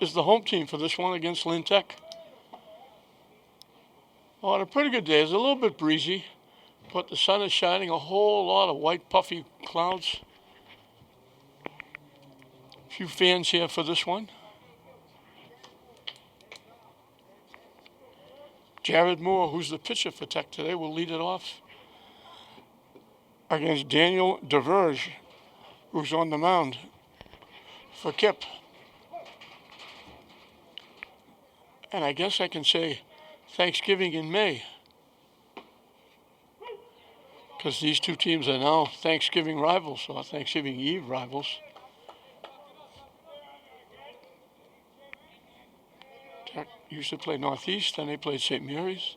is the home team for this one against Lynn Tech. On a pretty good day, it's a little bit breezy, but the sun is shining, a whole lot of white puffy clouds. A few fans here for this one. Jared Moore, who's the pitcher for Tech today, will lead it off against Daniel DeVerge, who's on the mound for KIPP. And I guess I can say Thanksgiving in May, because these two teams are now Thanksgiving rivals, or Thanksgiving Eve rivals. Tech used to play Northeast, then they played St. Mary's.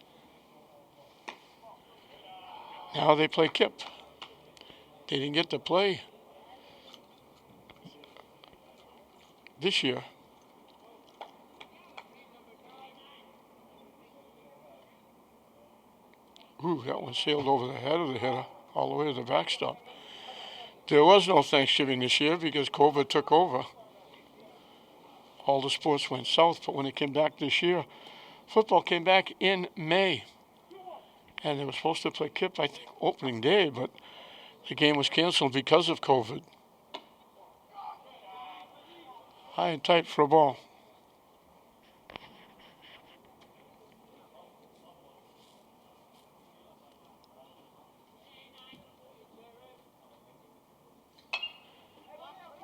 Now they play KIPP. They didn't get to play this year. Ooh, that one sailed over the head of the hitter all the way to the backstop. There was no Thanksgiving this year because COVID took over. All the sports went south, but when it came back this year, football came back in May. And they were supposed to play KIPP, I think, opening day, but the game was canceled because of COVID. High and tight for a ball.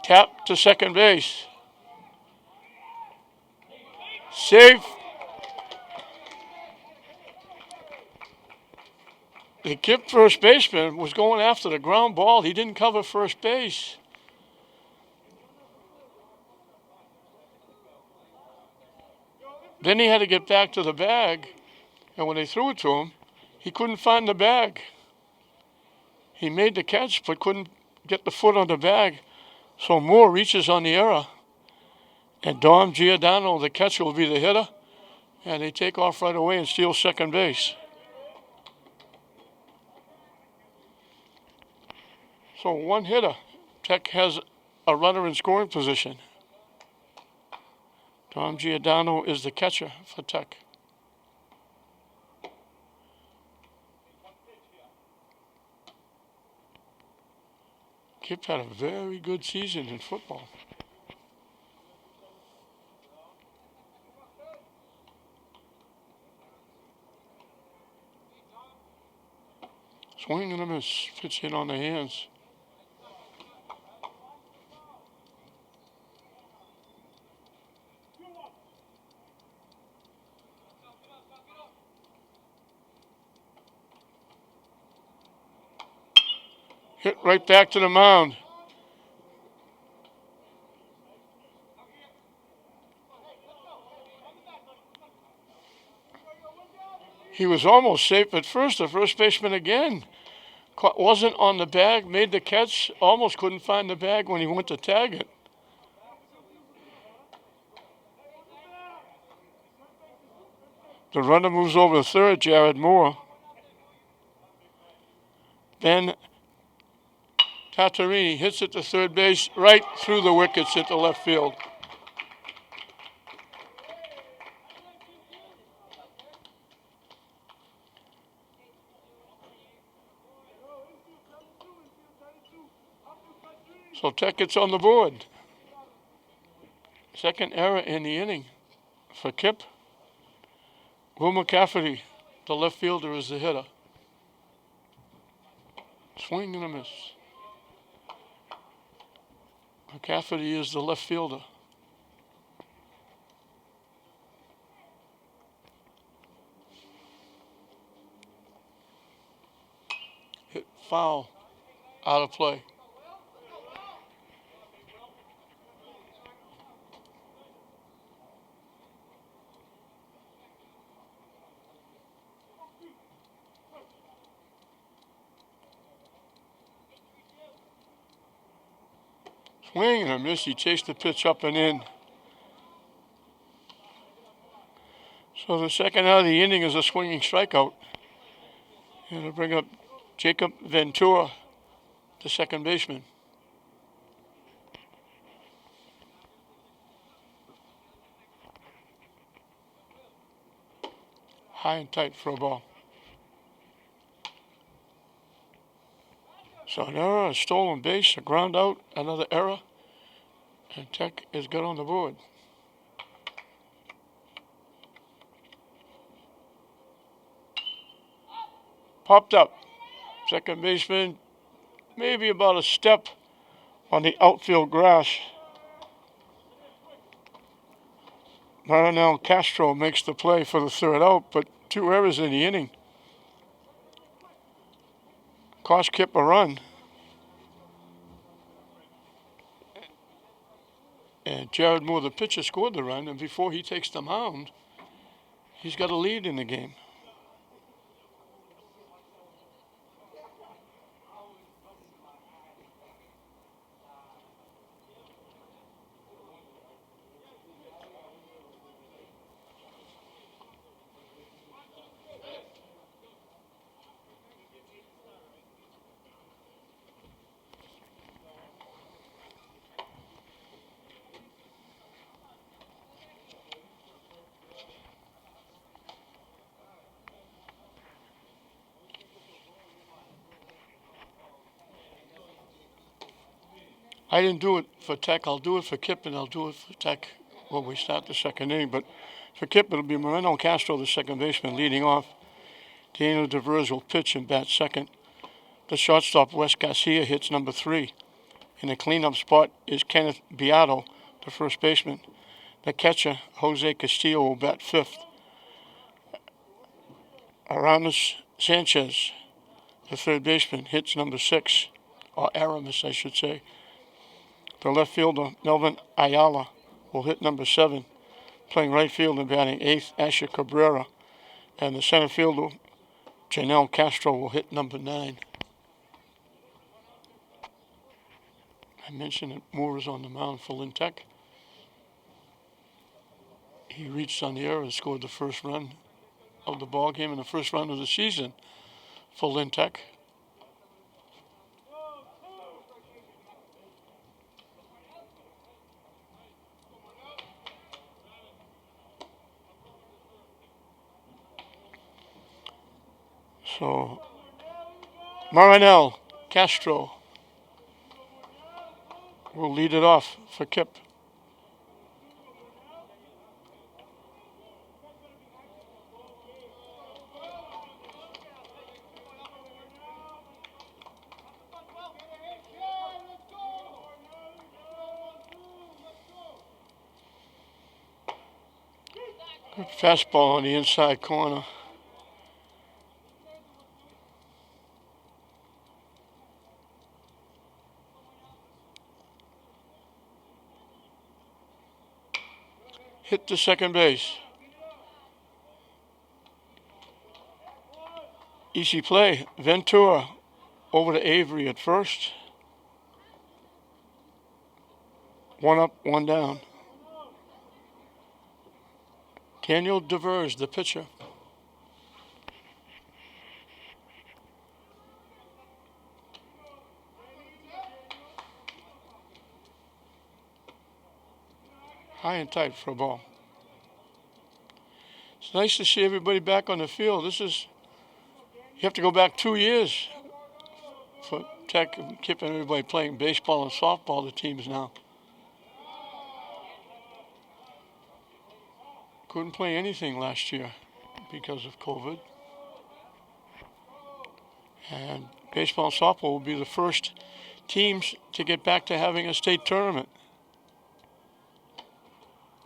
Tap to second base. Safe. The KIPP first baseman was going after the ground ball. He didn't cover first base. Then he had to get back to the bag, and when they threw it to him, he couldn't find the bag. He made the catch, but couldn't get the foot on the bag. So Moore reaches on the error, and Dom Giordano, the catcher, will be the hitter, and they take off right away and steal second base. So one hitter. Tech has a runner in scoring position. Dom Giordano is the catcher for Tech. KIPP had a very good season in football. Swing and a miss. Pitch hit on the hands. Hit right back to the mound. He was almost safe at first. The first baseman again wasn't on the bag, made the catch, almost couldn't find the bag when he went to tag it. The runner moves over to third, Jared Moore. Ben Tatarini hits it to third base, right through the wickets at the left field. So Tech gets on the board. Second error in the inning for KIPP. Will McCafferty, the left fielder, is the hitter. Swing and a miss. McCafferty is the left fielder. Hit foul, out of play. Swing and a miss. He chased the pitch up and in. So the second out of the inning is a swinging strikeout. It'll bring up Jacob Ventura, the second baseman. High and tight for a ball. So an error, a stolen base, a ground out, another error, and Tech is good on the board. Popped up. Second baseman, maybe about a step on the outfield grass. Marinel Castro makes the play for the third out, but 2 errors in the inning. Cost KIPP a run. And Jared Moore, the pitcher, scored the run, and before he takes the mound, he's got a lead in the game. I didn't do it for Tech. I'll do it for KIPP, and I'll do it for Tech when we start the second inning. But for KIPP, it'll be Moreno Castro, the second baseman, leading off. Daniel DeVers will pitch and bat second. The shortstop, Wes Garcia, hits number 3. In the cleanup spot is Kenneth Beato, the first baseman. The catcher, Jose Castillo, will bat 5th. Aramis Sanchez, the third baseman, hits number 6, or Aramis, I should say. The left fielder, Melvin Ayala, will hit number 7. Playing right field and batting 8th, Asher Cabrera. And the center fielder, Janelle Castro, will hit number 9. I mentioned that Moore is on the mound for Lynn Tech. He reached on the error and scored the first run of the ball game and the first run of the season for Lynn Tech. So, Marinel Castro will lead it off for KIPP. Good fastball on the inside corner. Hit to second base. Easy play. Ventura over to Avery at first. 1 up, 1 down. Daniel DeVers, the pitcher. High and tight for a ball. It's nice to see everybody back on the field. You have to go back 2 years for Tech and KIPP and everybody playing baseball and softball, the teams now. Couldn't play anything last year because of COVID. And baseball and softball will be the first teams to get back to having a state tournament.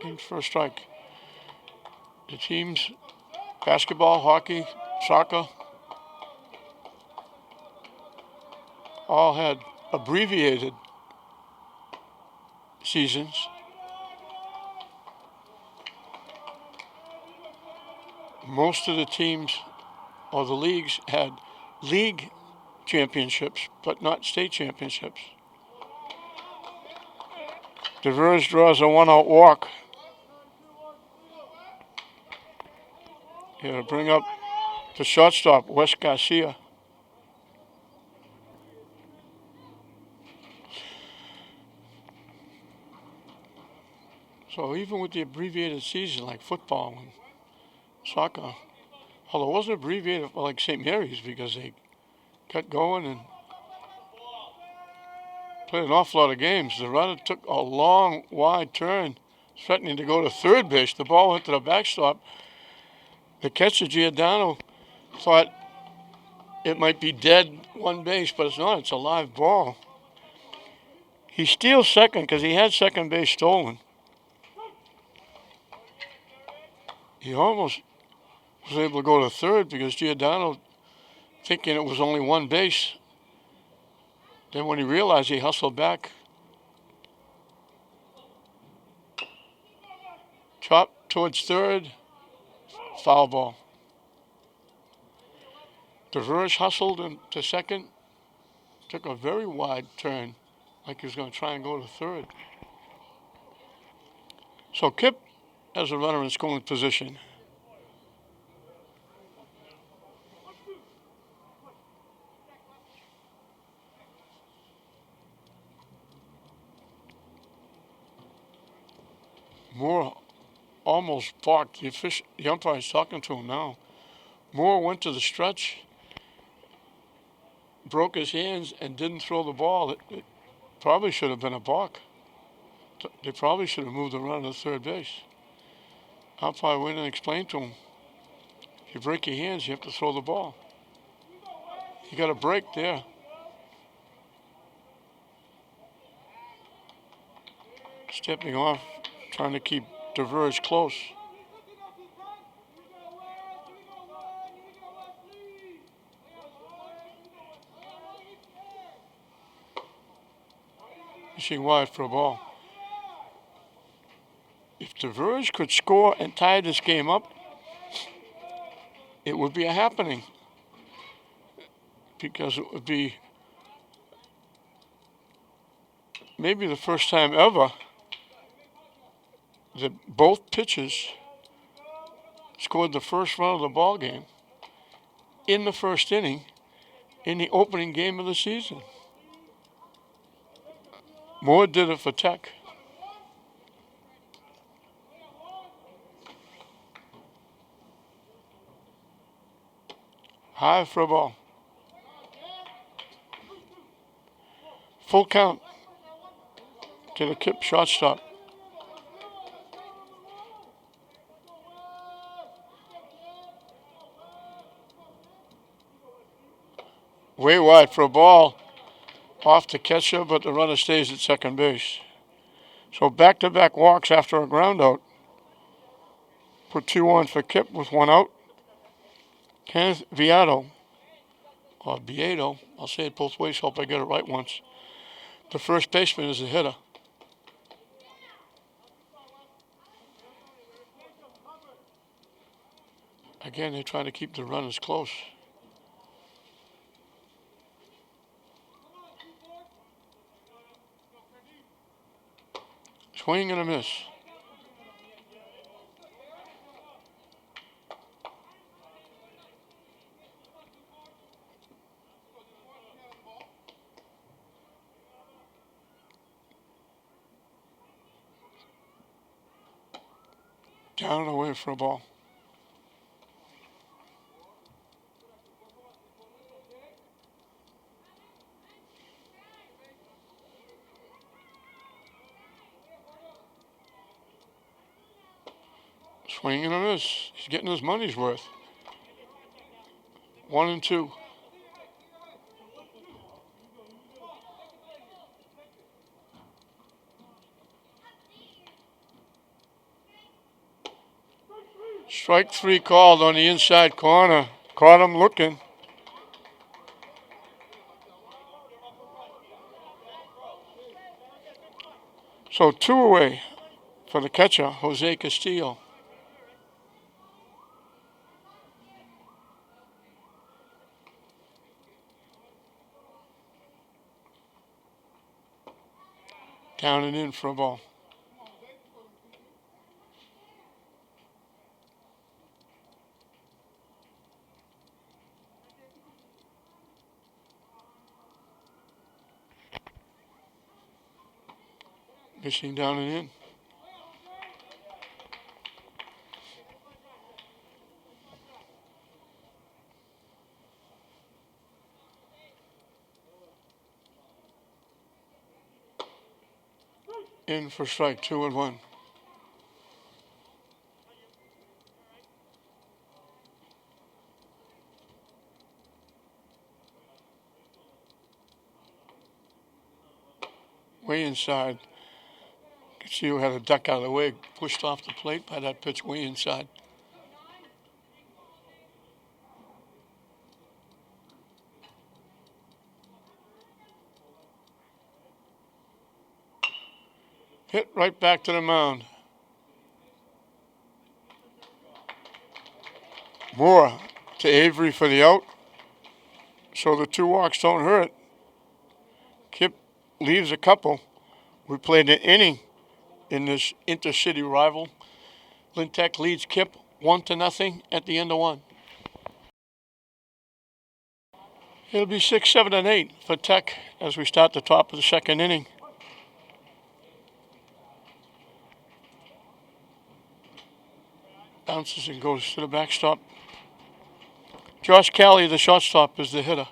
In first strike. The teams, basketball, hockey, soccer, all had abbreviated seasons. Most of the teams or the leagues had league championships, but not state championships. DeVers draws a 1-out walk. Here to bring up the shortstop, Wes Garcia. So even with the abbreviated season like football and soccer, Although it wasn't abbreviated like St. Mary's because they kept going and played an awful lot of games. The runner took a long, wide turn, threatening to go to third base. The ball went to the backstop. The catcher, Giordano, thought it might be dead one base, but it's not. It's a live ball. He steals second because he had second base stolen. He almost was able to go to third because Giordano, thinking it was only one base, then when he realized, he hustled back. Chopped towards third, foul ball. DeVers hustled into second, took a very wide turn, like he was going to try and go to third. So KIPP has a runner in scoring position. Moore almost balked. The umpire's talking to him now. Moore went to the stretch, broke his hands, and didn't throw the ball. It probably should have been a balk. They probably should have moved the runner to third base. Umpire went and explained to him, if you break your hands, you have to throw the ball. You got a break there. Stepping off, trying to keep DeVers close. Fishing wide for a ball. If DeVers could score and tie this game up, it would be a happening. Because it would be maybe the first time ever that both pitchers scored the first run of the ball game in the first inning in the opening game of the season. Moore did it for Tech. High for a ball. Full count to the KIPP shortstop. Way wide for a ball off the catcher, but the runner stays at second base. So back-to-back walks after a ground out. Put 2 on for KIPP with 1 out. Kenneth Viado, or Viedo, I'll say it both ways, hope I get it right once. The first baseman is the hitter. Again, they're trying to keep the runners close. Swing and a miss. Down and away for a ball. Swing and a miss. He's getting his money's worth. 1 and 2. Strike 3 called on the inside corner. Caught him looking. So 2 away for the catcher, Jose Castillo. Down and in for a ball. Missing down and in. In for strike, 2-1. Way inside. You can see who had a duck out of the way, pushed off the plate by that pitch way inside. Hit right back to the mound. Moore to Avery for the out. So the 2 walks don't hurt. KIPP leaves a couple. We played an inning in this intercity rival. Lintech leads KIPP 1-0 at the end of 1. It'll be 6, 7, and 8 for Tech as we start the top of the 2nd inning. Bounces and goes to the backstop. Josh Calley, the shortstop, is the hitter.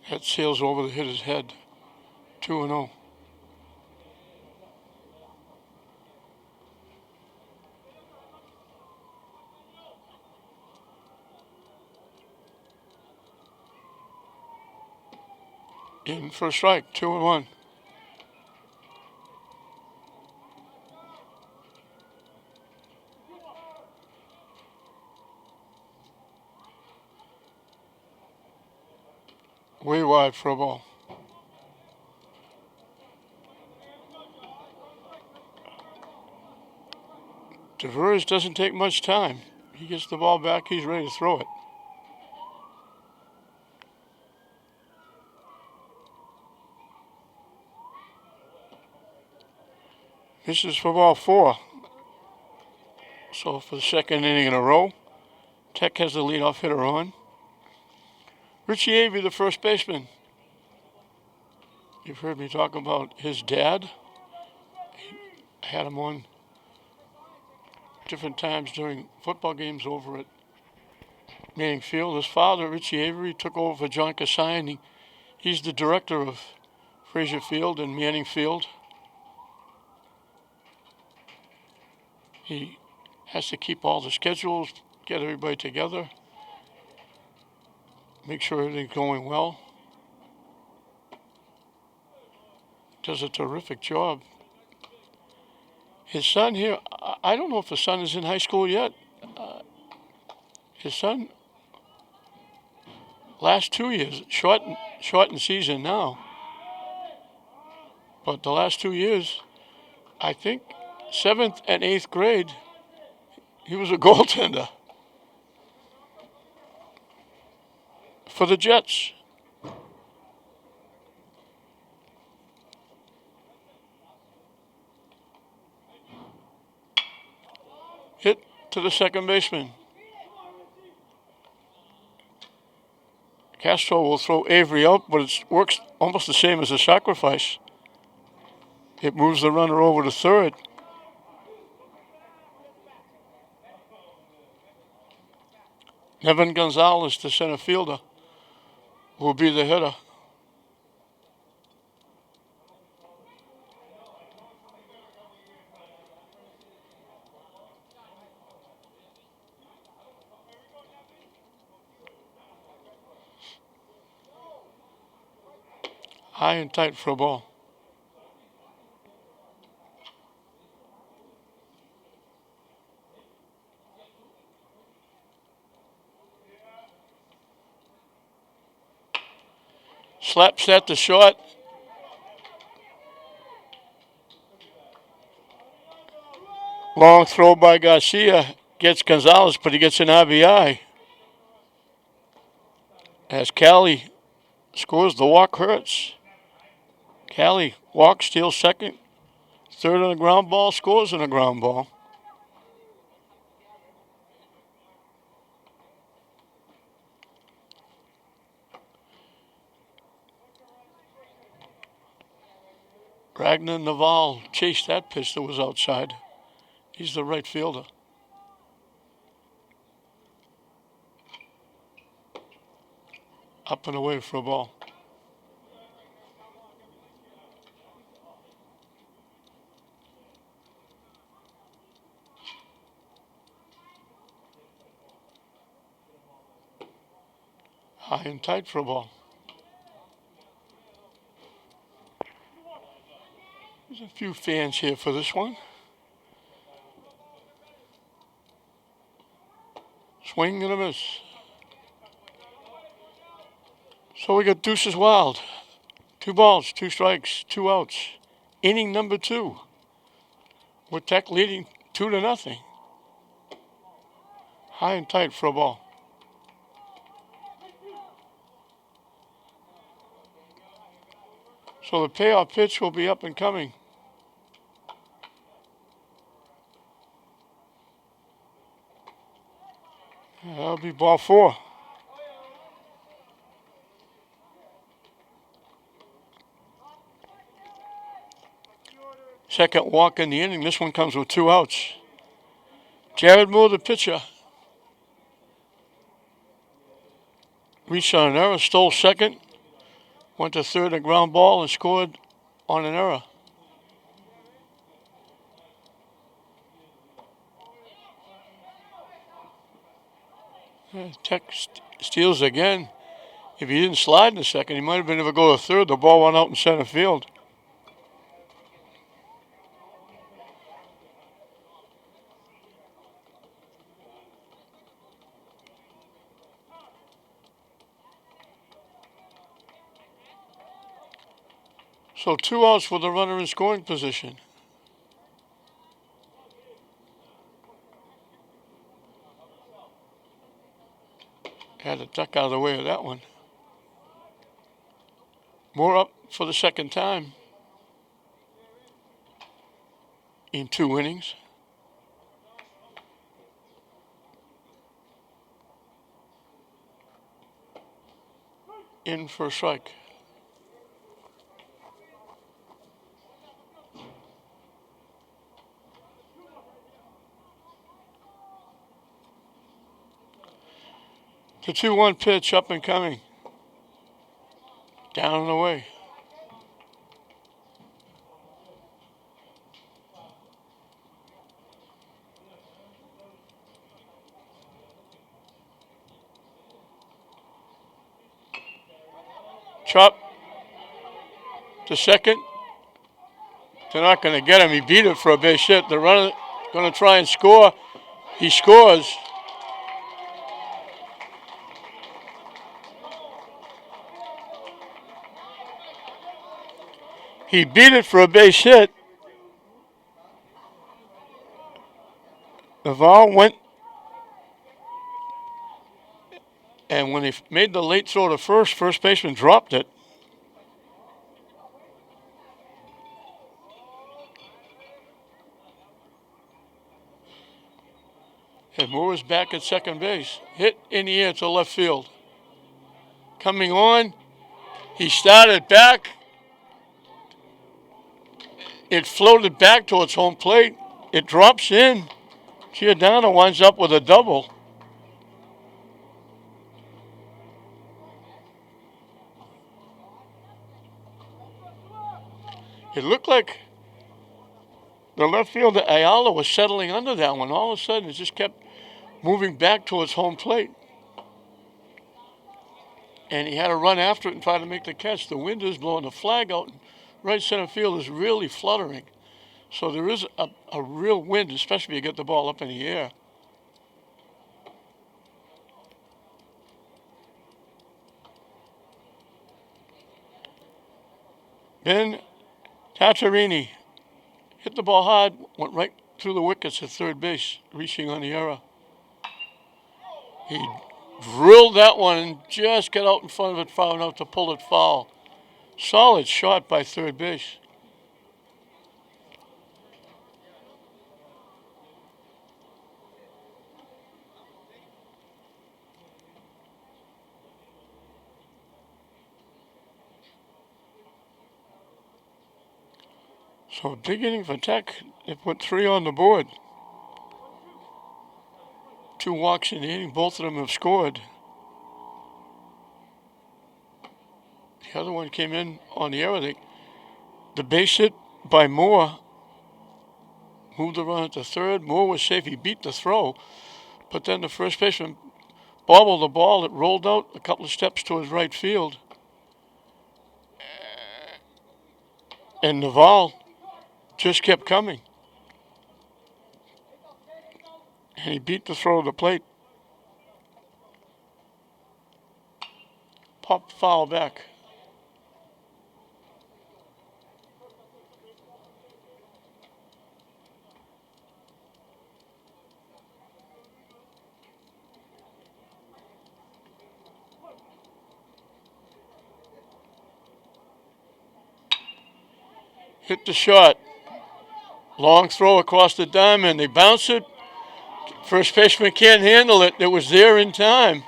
That sails over the hitter's head. 2-0. In for a strike, 2-1. Way wide for a ball. DeVers doesn't take much time. He gets the ball back, he's ready to throw it. This is for ball 4. So for the 2nd inning in a row, Tech has the leadoff hitter on. Richie Avery, the first baseman. You've heard me talk about his dad. I had him on different times during football games over at Manning Field. His father, Richie Avery, took over for John Kasai. He's the director of Frazier Field and Manning Field. He has to keep all the schedules, get everybody together, make sure everything's going well. Does a terrific job. His son here, I don't know if his son is in high school yet. His son, last 2 years, shortened season now. But the last 2 years, I think 7th and 8th grade, he was a goaltender for the Jets. Hit to the 2nd baseman. Castro will throw Avery out, but it works almost the same as a sacrifice. It moves the runner over to 3rd. Nevin Gonzalez, the center fielder, will be the hitter. High and tight for a ball. Slap set to short. Long throw by Garcia gets Gonzalez, but he gets an RBI. As Cali scores, the walk hurts. Cali walks, steals 2nd. 3rd on a ground ball, scores on a ground ball. Ragnar Naval chased that pitch that was outside. He's the right fielder. Up and away for a ball. High and tight for a ball. There's a few fans here for this one. Swing and a miss. So we got deuces wild. 2 balls, 2 strikes, 2 outs. Inning number 2. With Tech leading 2-0. High and tight for a ball. So the payoff pitch will be up and coming. That'll be ball 4. Second walk in the inning. This one comes with 2 outs. Jared Moore, the pitcher. Reached on an error, stole second, went to third, a ground ball, and scored on an error. Tech steals again. If he didn't slide in the second, he might have been able to go to third. The ball went out in center field. So 2 outs with the runner in scoring position. Had to duck out of the way of that one. Moore up for the second time in 2 innings. In for a strike. The 2-1 pitch up and coming. Down and away. Chop to second. They're not going to get him. He beat it for a base hit. The runner going to try and score. He scores. He beat it for a base hit. The ball went, and when he made the late throw to first baseman dropped it. And Moore is back at second base. Hit in the air to left field. Coming on, he started back. It floated back towards home plate. It drops in. Giordano winds up with a double. It looked like the left fielder Ayala was settling under that one. All of a sudden, it just kept moving back towards home plate. And he had to run after it and try to make the catch. The wind is blowing the flag out. Right center field is really fluttering. So there is a real wind, especially if you get the ball up in the air. Ben Tatarini hit the ball hard, went right through the wickets at third base, reaching on the error. He drilled that one and just got out in front of it far enough to pull it foul. Solid shot by third base. So a big inning for Tech. They put 3 on the board. 2 walks in the inning. Both of them have scored. The other one came in on the error. The base hit by Moore moved the run to third. Moore was safe. He beat the throw. But then the first baseman bobbled the ball. It rolled out a couple of steps towards right field. And Naval just kept coming. And he beat the throw to the plate. Popped foul back. Hit the shot. Long throw across the diamond. They bounce it. First baseman can't handle it. It was there in time.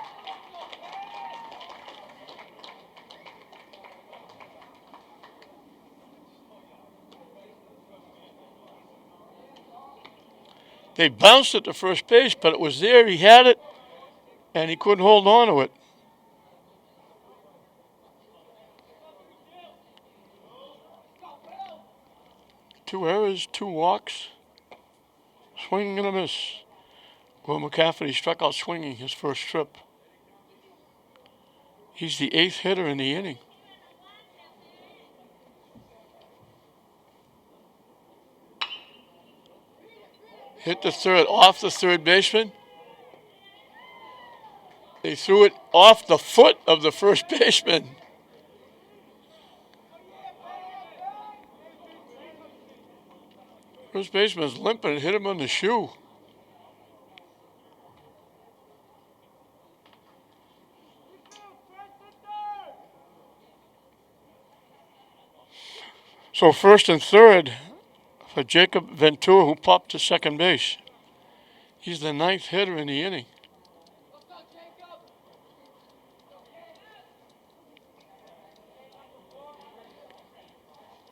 They bounced it to first base, but it was there. He had it, and he couldn't hold on to it. Two errors, two walks. Swing and a miss. Will McCafferty struck out swinging his first trip. He's the 8th hitter in the inning. Hit the third, off the third baseman. They threw it off the foot of the first baseman. First baseman's limping and hit him on the shoe. So first and third for Jacob Ventura, who popped to second base. He's the 9th hitter in the inning.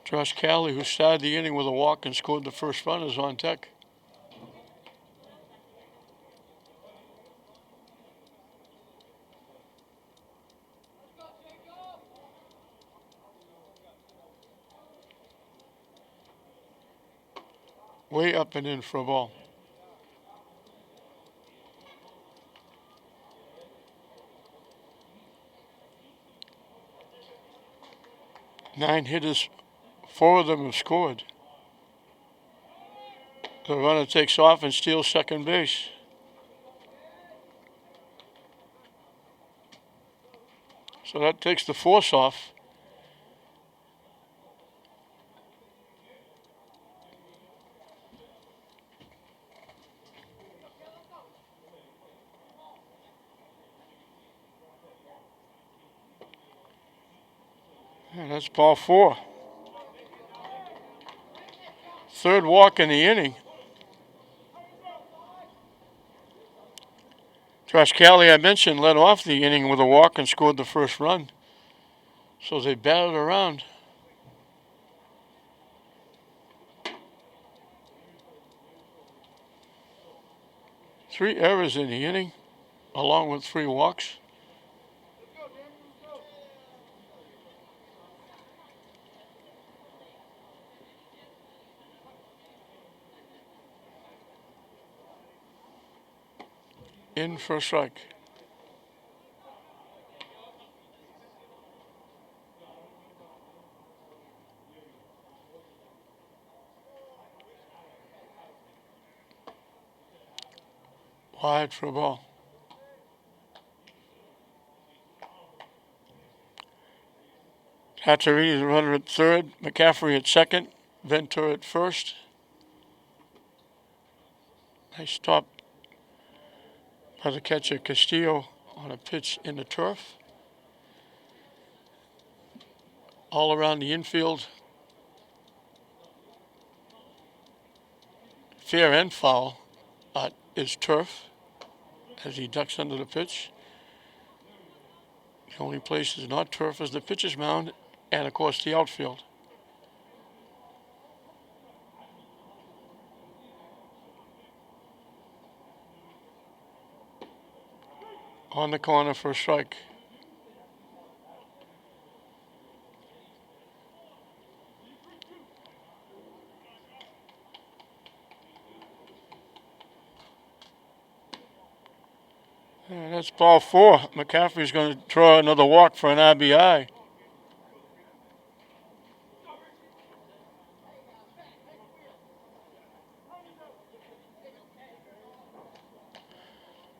Josh Calley, who started the inning with a walk and scored the first run, is on deck. Way up and in for a ball. Nine hitters, 4 of them have scored. The runner takes off and steals second base. So that takes the force off. And that's ball 4. Third walk in the inning. Josh Calley, I mentioned, led off the inning with a walk and scored the first run. So they batted around. Three errors in the inning, along with 3 walks. In for a strike. Wide for a ball. Hatchery is the runner at third, McCaffrey at second, Ventura at first. Nice stop by the catcher Castillo on a pitch in the turf. All around the infield, fair and foul, is turf as he ducks under the pitch. The only place is not turf is the pitcher's mound and, of course, the outfield. On the corner for a strike. It's ball 4. McCaffrey's going to draw another walk for an RBI.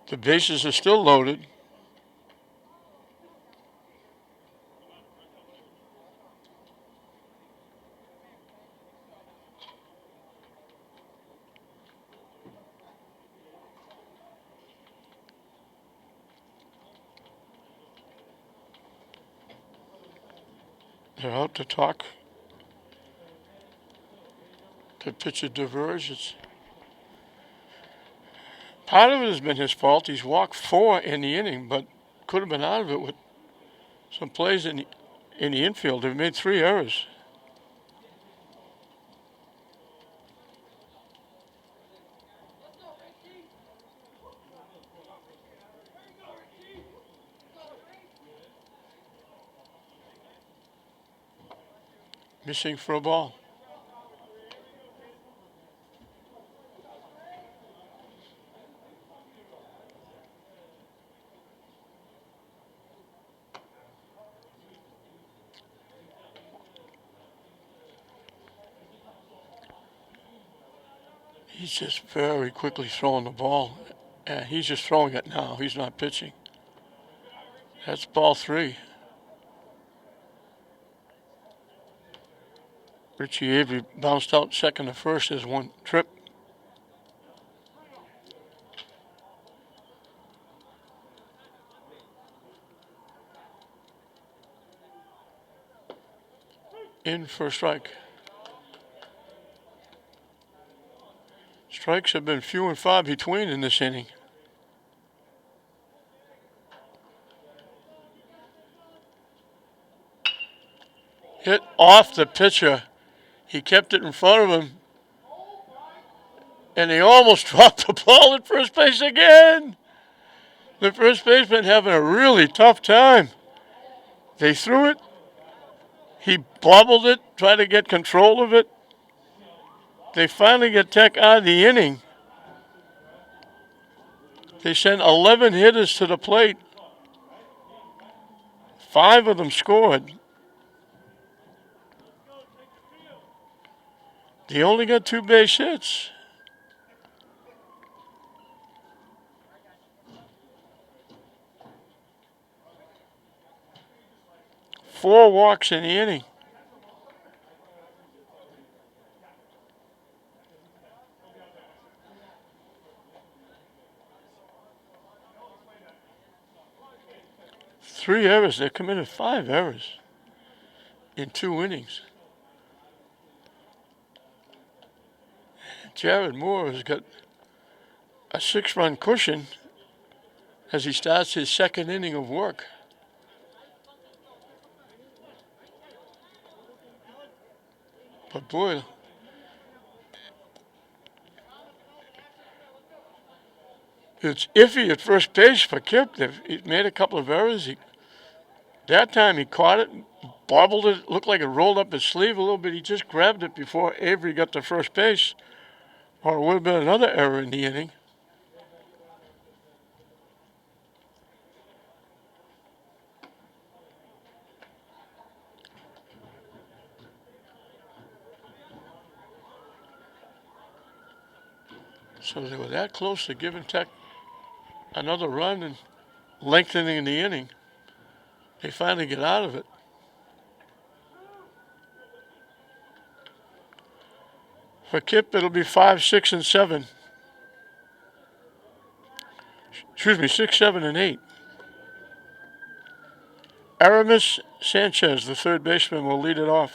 The bases are still loaded. They're out to talk. The pitcher diverges. Part of it has been his fault. He's walked 4 in the inning, but could have been out of it with some plays in the infield. They've made 3 errors. Missing for a ball. He's just very quickly throwing the ball. And he's just throwing it now. He's not pitching. That's ball 3. Richie Avery bounced out second to first as 1 trip. In for a strike. Strikes have been few and far between in this inning. Hit off the pitcher. He kept it in front of him. And he almost dropped the ball at first base again. The first baseman having a really tough time. They threw it. He bobbled it, tried to get control of it. They finally get Tech out of the inning. They sent 11 hitters to the plate. 5 of them scored. They only got 2 base hits. Four walks in the inning. Three errors. They committed 5 errors in 2 innings. Jared Moore has got a 6-run cushion as he starts his 2nd inning of work. But boy, it's iffy at first base for KIPP. He made a couple of errors. That time he caught it, bobbled it, looked like it rolled up his sleeve a little bit. He just grabbed it before Avery got to first base, or it would have been another error in the inning. So they were that close to giving Tech another run and lengthening the inning. They finally get out of it. For KIPP, it'll be 5, 6, and 7. Excuse me, 6, 7, and 8. Aramis Sanchez, the 3rd baseman, will lead it off.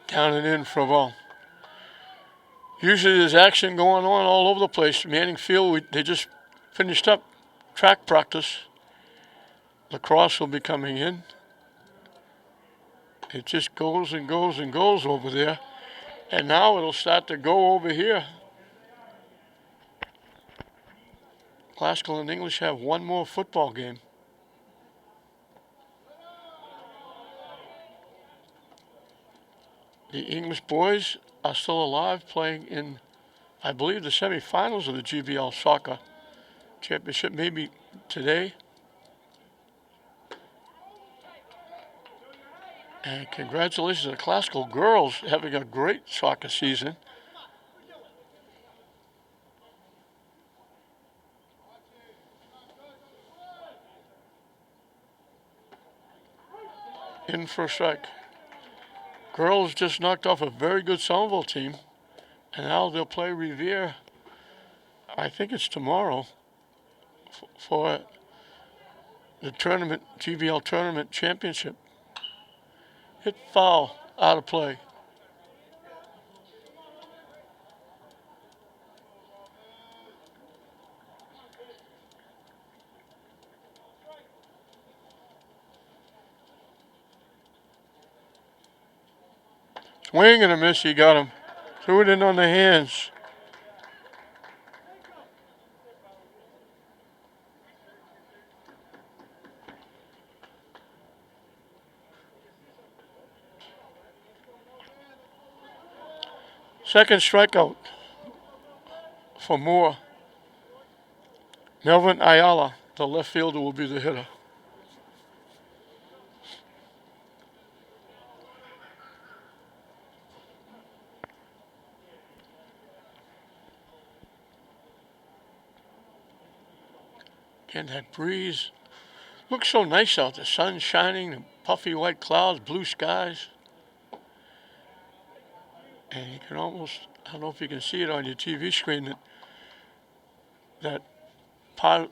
Down and in for a ball. Usually there's action going on all over the place. Manning Field, they just finished up track practice. Lacrosse will be coming in. It just goes and goes and goes over there. And now it'll start to go over here. Classical and English have one more football game. The English boys are still alive, playing in, I believe, the semifinals of the GBL soccer championship, maybe today. And congratulations to the Classical girls having a great soccer season. In for a strike. Girls just knocked off a very good Somerville team, and now they'll play Revere. I think it's tomorrow for the tournament, GBL tournament championship. Hit foul, out of play. Swing and a miss, he got him. Threw it in on the hands. Second strikeout for Moore. Melvin Ayala, the left fielder, will be the hitter. Again, that breeze looks so nice out. The sun shining, the puffy white clouds, blue skies. And you can almost, I don't know if you can see it on your TV screen, that part,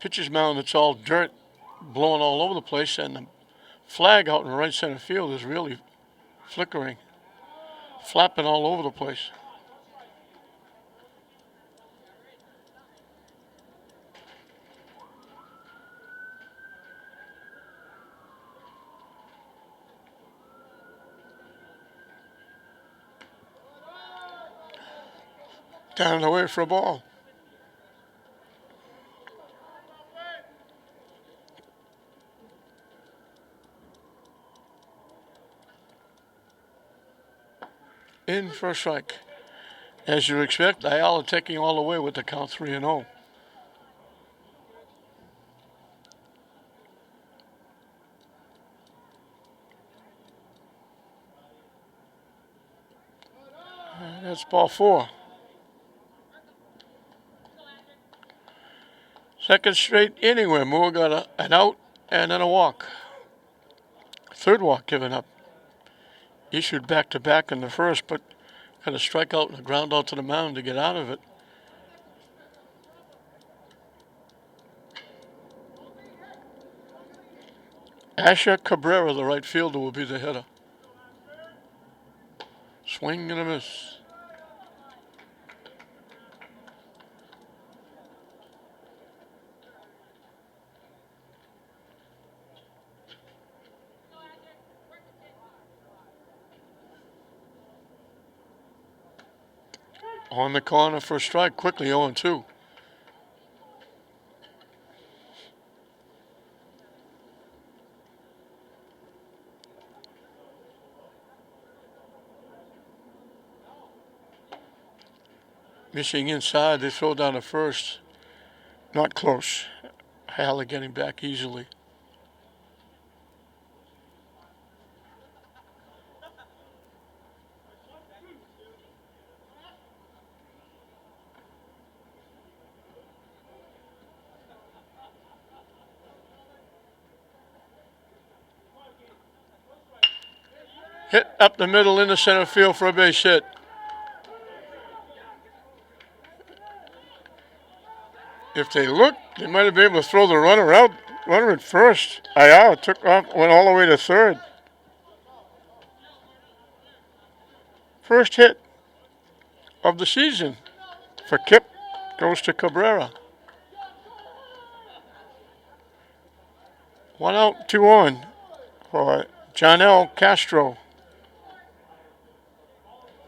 pitcher's mound that's all dirt blowing all over the place, and the flag out in right center field is really flickering, flapping all over the place. Down the way for a ball. In for a strike. As you expect, Ayala taking all the way with the count 3-0. That's ball 4. Second straight inning where Moore got an out and then a walk. Third walk given up. Issued back-to-back in the first, but got a strikeout and a ground out to the mound to get out of it. Asher Cabrera, the right fielder, will be the hitter. Swing and a miss. On the corner for a strike, quickly 0-2. Missing inside, they throw down to first. Not close. Haller getting back easily. Hit up the middle into center field for a base hit. If they look, they might have been able to throw the runner out. Runner at first. Ayala took off, went all the way to third. First hit of the season for KIPP goes to Cabrera. 1 out, 2 on for Janelle Castro,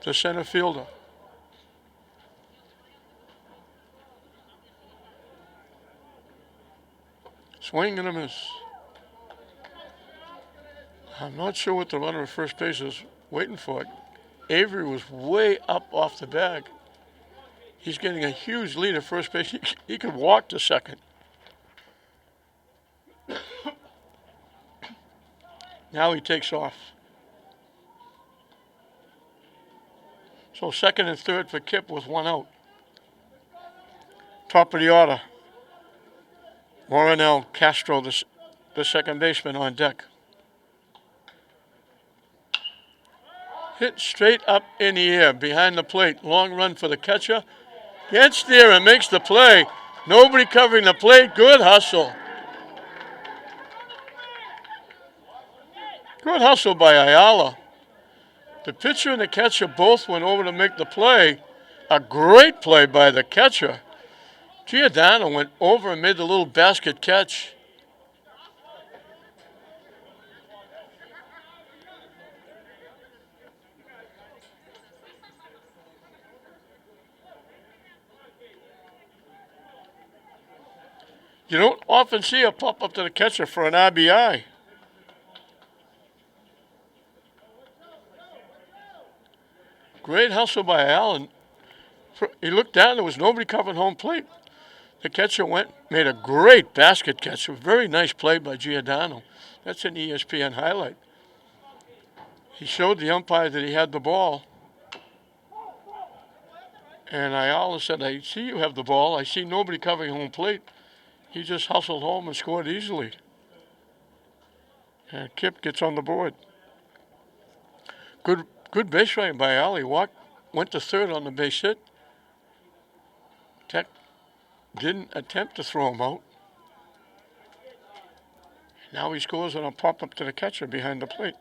the center fielder. Swing and a miss. I'm not sure what the runner at first base is waiting for. Avery was way up off the bag. He's getting a huge lead at first base. He could walk to second. Now he takes off. So second and third for KIPP with one out. Top of the order. Morinel Castro, the second baseman, on deck. Hit straight up in the air behind the plate. Long run for the catcher. Gets there and makes the play. Nobody covering the plate. Good hustle. Good hustle by Ayala. The pitcher and the catcher both went over to make the play. A great play by the catcher. Giordano went over and made the little basket catch. You don't often see a pop up to the catcher for an RBI. Great hustle by Allen. He looked down, there was nobody covering home plate. The catcher went, made a great basket catch. A very nice play by Giordano. That's an ESPN highlight. He showed the umpire that he had the ball. And Ayala said, I see you have the ball. I see nobody covering home plate. He just hustled home and scored easily. And KIPP gets on the board. Good base running by Ali. Went to third on the base hit. Tech didn't attempt to throw him out. Now he scores on a pop-up to the catcher behind the plate.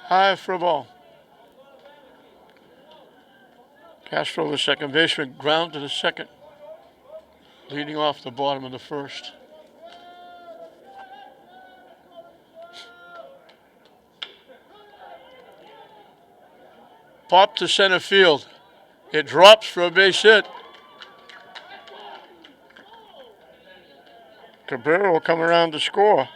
High for a ball. Castro, the second baseman, ground to the second, leading off the bottom of the first. Pop to center field. It drops for a base hit. Cabrera will come around to score.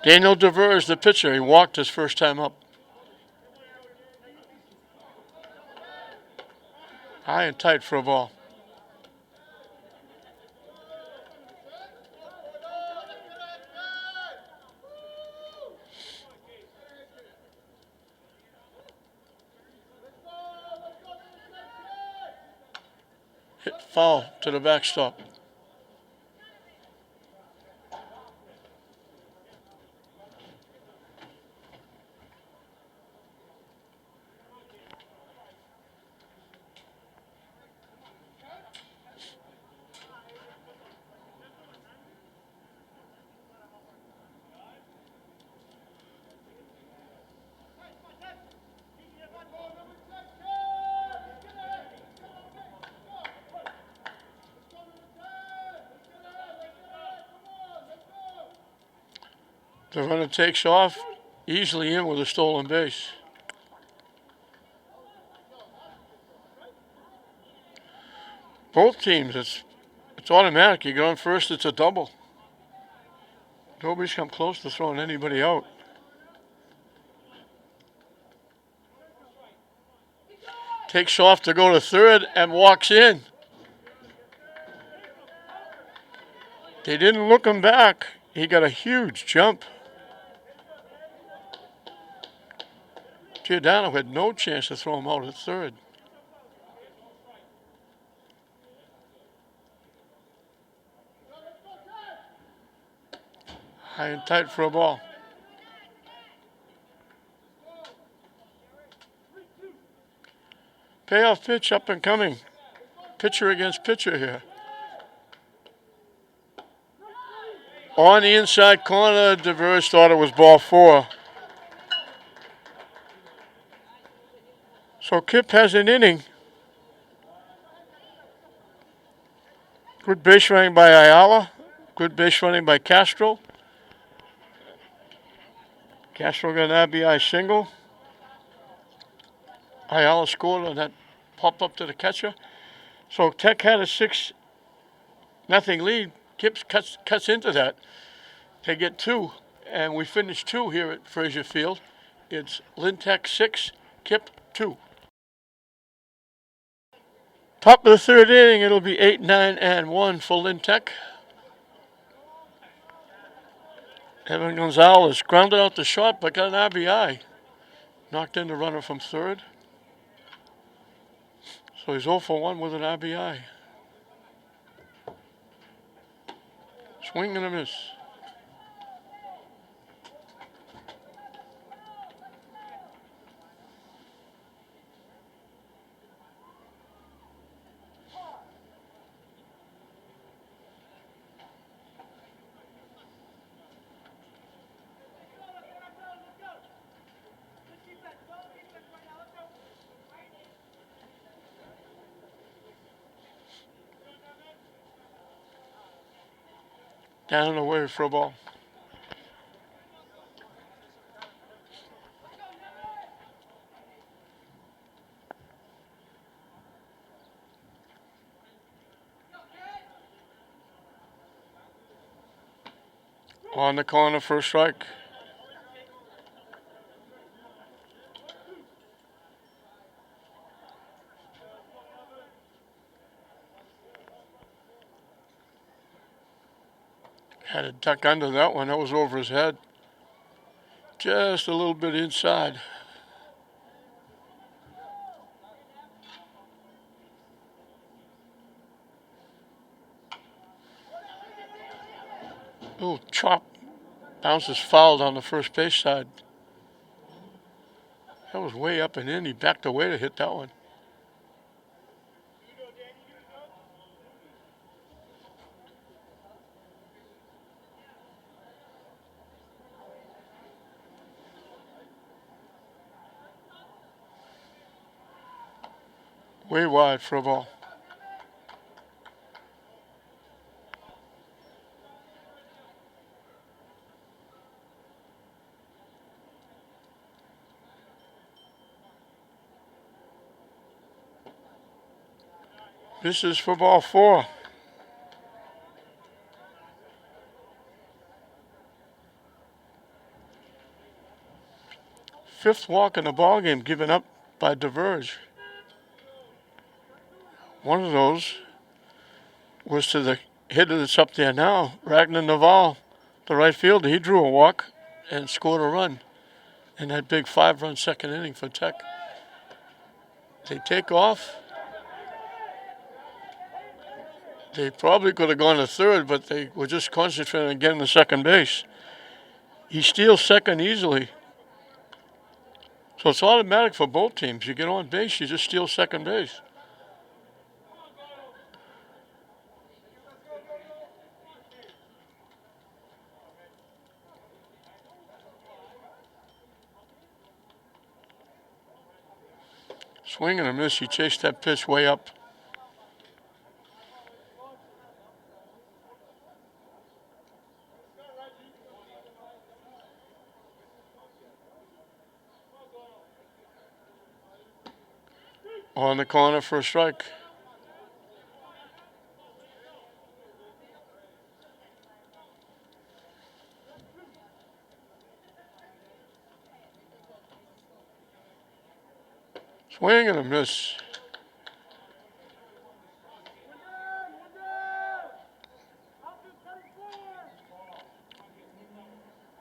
Daniel DeVere is the pitcher. He walked his first time up. High and tight for a ball. Hit foul to the backstop. The runner takes off, easily in with a stolen base. Both teams, it's automatic. You go on first, it's a double. Nobody's come close to throwing anybody out. Takes off to go to third and walks in. They didn't look him back. He got a huge jump. Giordano had no chance to throw him out at third. High and tight for a ball. Payoff pitch up and coming. Pitcher against pitcher here. On the inside corner, DeVers thought it was ball 4. So KIPP has an inning. Good base running by Ayala. Good base running by Castro. Castro got an RBI single. Ayala scored on that pop up to the catcher. So Tech had a 6-0 lead. KIPP cuts into that. They get 2, and we finished 2 here at Frazier Field. It's Lynn Tech 6, KIPP 2. Top of the 3rd inning, it'll be 8-9-1 for Lynn Tech. Evan Gonzalez grounded out the shot, but got an RBI. Knocked in the runner from 3rd. So he's 0 for 1 with an RBI. Swing and a miss. Down and away for a ball. On the corner for a strike. Had to duck under that one. That was over his head. Just a little bit inside. Ooh, chop. Bounces fouled on the first base side. That was way up and in. He backed away to hit that one. Way wide for a ball. This is for ball 4. Fifth walk in the ball game given up by DeVers. One of those was to the hitter that's up there now, Ragnar Naval, the right fielder. He drew a walk and scored a run in that big 5-run second inning for Tech. They take off. They probably could have gone to 3rd, but they were just concentrating on getting to second base. He steals second easily. So it's automatic for both teams. You get on base, you just steal second base. Swing and a miss. He chased that pitch way up. On the corner for a strike. Swing and a miss.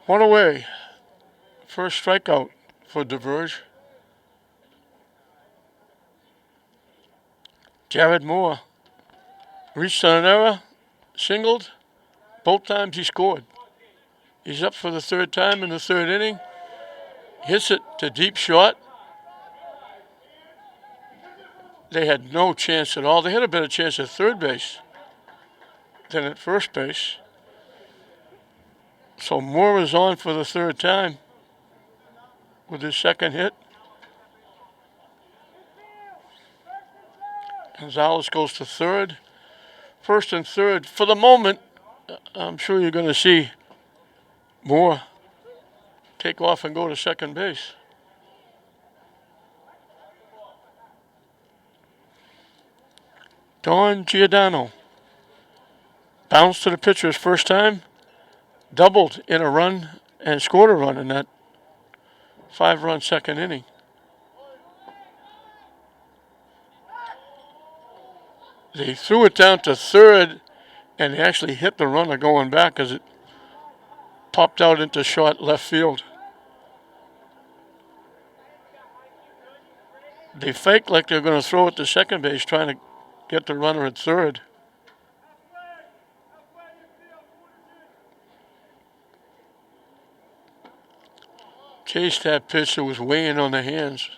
One away. First strikeout for DeVers. Jared Moore reached on an error, singled. Both times he scored. He's up for the 3rd time in the 3rd inning. Hits it to deep short. They had no chance at all. They had a better chance at 3rd base than at first base. So Moore is on for the third time with his second hit. Gonzalez goes to third. First and third. For the moment, I'm sure you're going to see Moore take off and go to second base. Don Giordano bounced to the pitcher his first time, doubled in a run, and scored a run in that 5-run second inning. They threw it down to third, and they actually hit the runner going back as it popped out into short left field. They faked like they're going to throw it to second base, trying to get the runner at third. Chased that pitch that was weighing on the hands.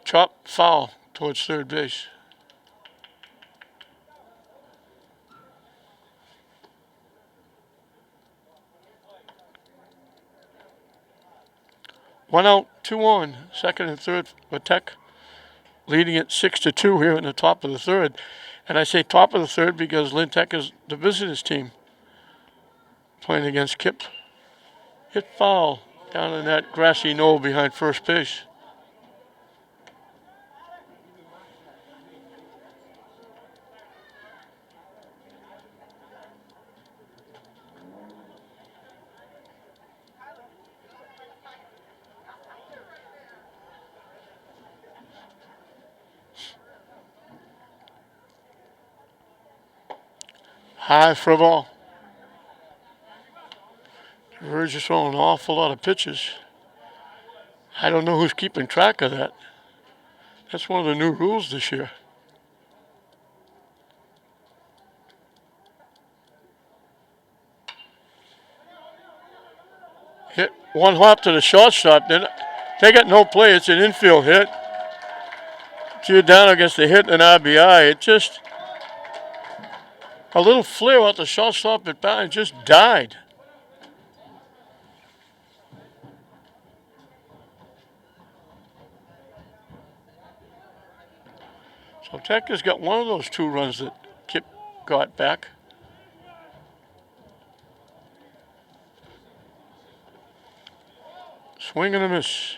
Chop foul towards third base. One out, 2 on. Second and third for Tech, leading it 6-2 here in the top of the third. And I say top of the third because Lynn Tech is the visitors team playing against KIPP. Hit foul down in that grassy knoll behind first base. High for a ball. We're just throwing an awful lot of pitches. I don't know who's keeping track of that. That's one of the new rules this year. Hit one hop to the shortstop. Then they got no play. It's an infield hit. Giordano gets the hit and RBI. It just a little flare out the shortstop at bat and just died. So Tech has got one of those 2 runs that KIPP got back. Swing and a miss.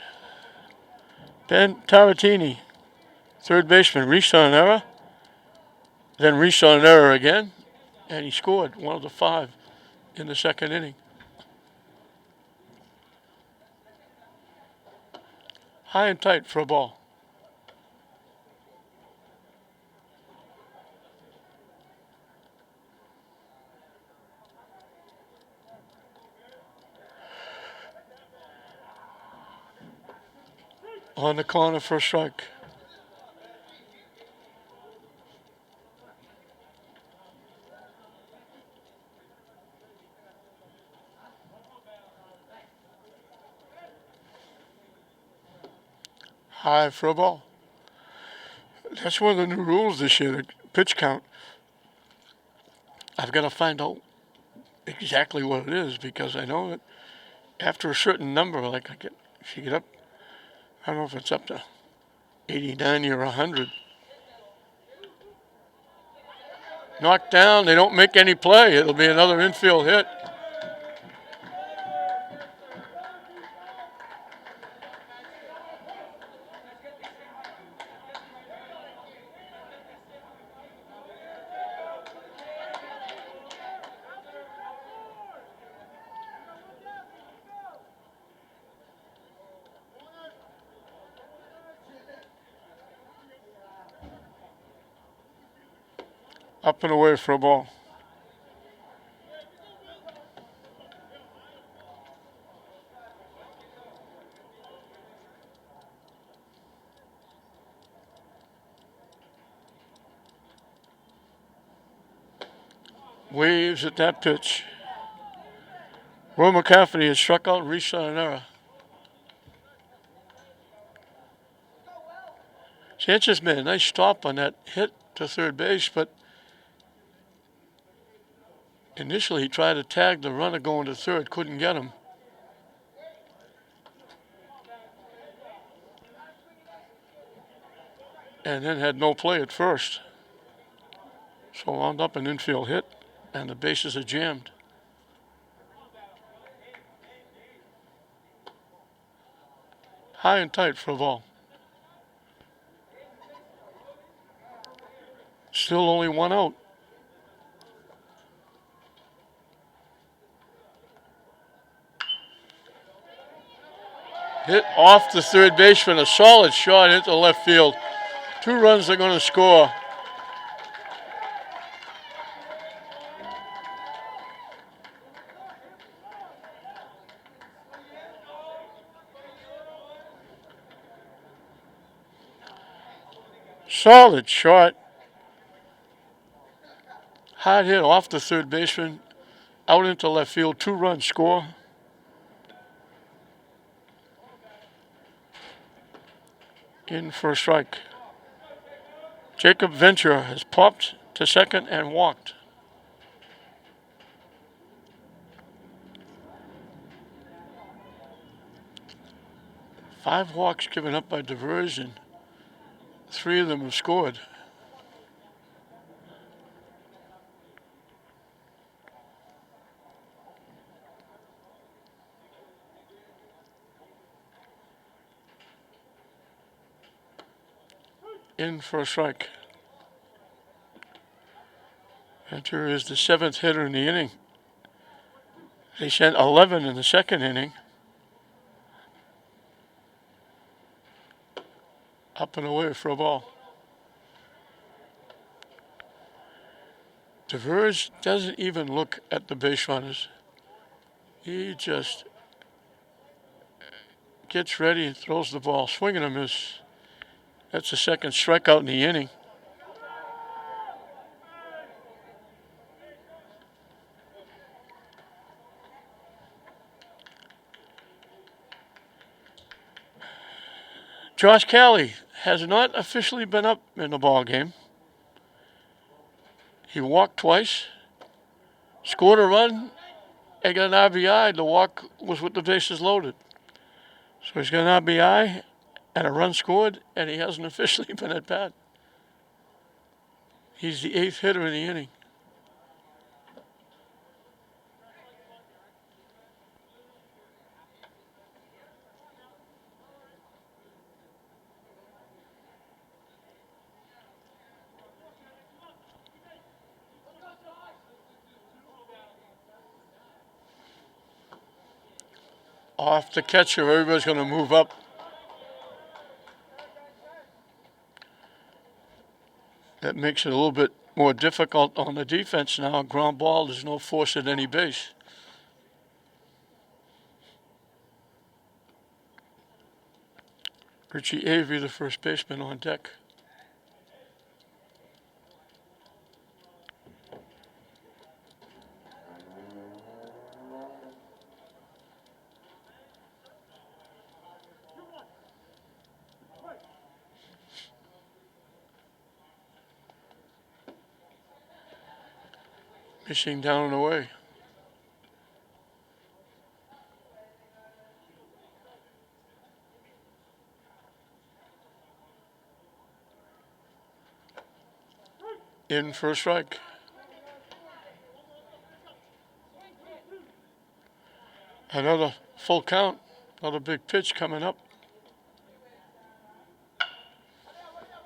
Ben Taratini, third baseman, reached on an error, then reached on an error again, and he scored one of the 5 in the second inning. High and tight for a ball. On the corner for a strike. High for a ball. That's one of the new rules this year, the pitch count. I've got to find out exactly what it is because I know that after a certain number, like if you get up, I don't know if it's up to 80, 90, or 100. Knocked down, they don't make any play. It'll be another infield hit. Up and away for a ball. Waves at that pitch. Will McCaffrey has struck out and reached on an error. Sanchez made a nice stop on that hit to third base, but initially he tried to tag the runner going to third, couldn't get him. And then had no play at first. So wound up an infield hit, and the bases are jammed. High and tight for a ball. Still only one out. Hit off the third baseman, a solid shot into left field. 2 runs they're going to score. Solid shot. Hard hit off the third baseman, out into left field. 2 runs score. In for a strike. Jacob Ventura has popped to second and walked. Five walks given up by Devers, and 3 of them have scored. In for a strike. Ventura is the 7th hitter in the inning. They sent 11 in the second inning. Up and away for a ball. Devers doesn't even look at the base runners. He just gets ready and throws the ball. Swing and a miss. That's the second strikeout in the inning. Josh Cali has not officially been up in the ball game. He walked twice, scored a run, and got an RBI. The walk was with the bases loaded. So he's got an RBI and a run scored, and he hasn't officially been at bat. He's the 8th hitter in the inning. Off the catcher, everybody's going to move up. That makes it a little bit more difficult on the defense now. Ground ball, there's no force at any base. Richie Avery, the first baseman, on deck. Missing down and away. In for a strike. Another full count. Another big pitch coming up.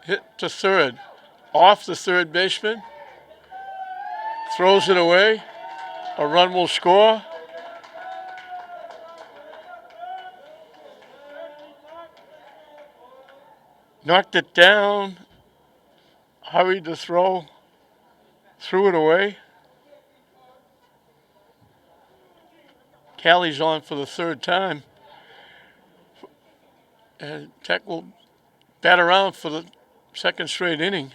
Hit to third. Off the third baseman. Throws it away. A run will score. Knocked it down. Hurried to throw. Threw it away. Cali's on for the 3rd time. And Tech will bat around for the 2nd straight inning.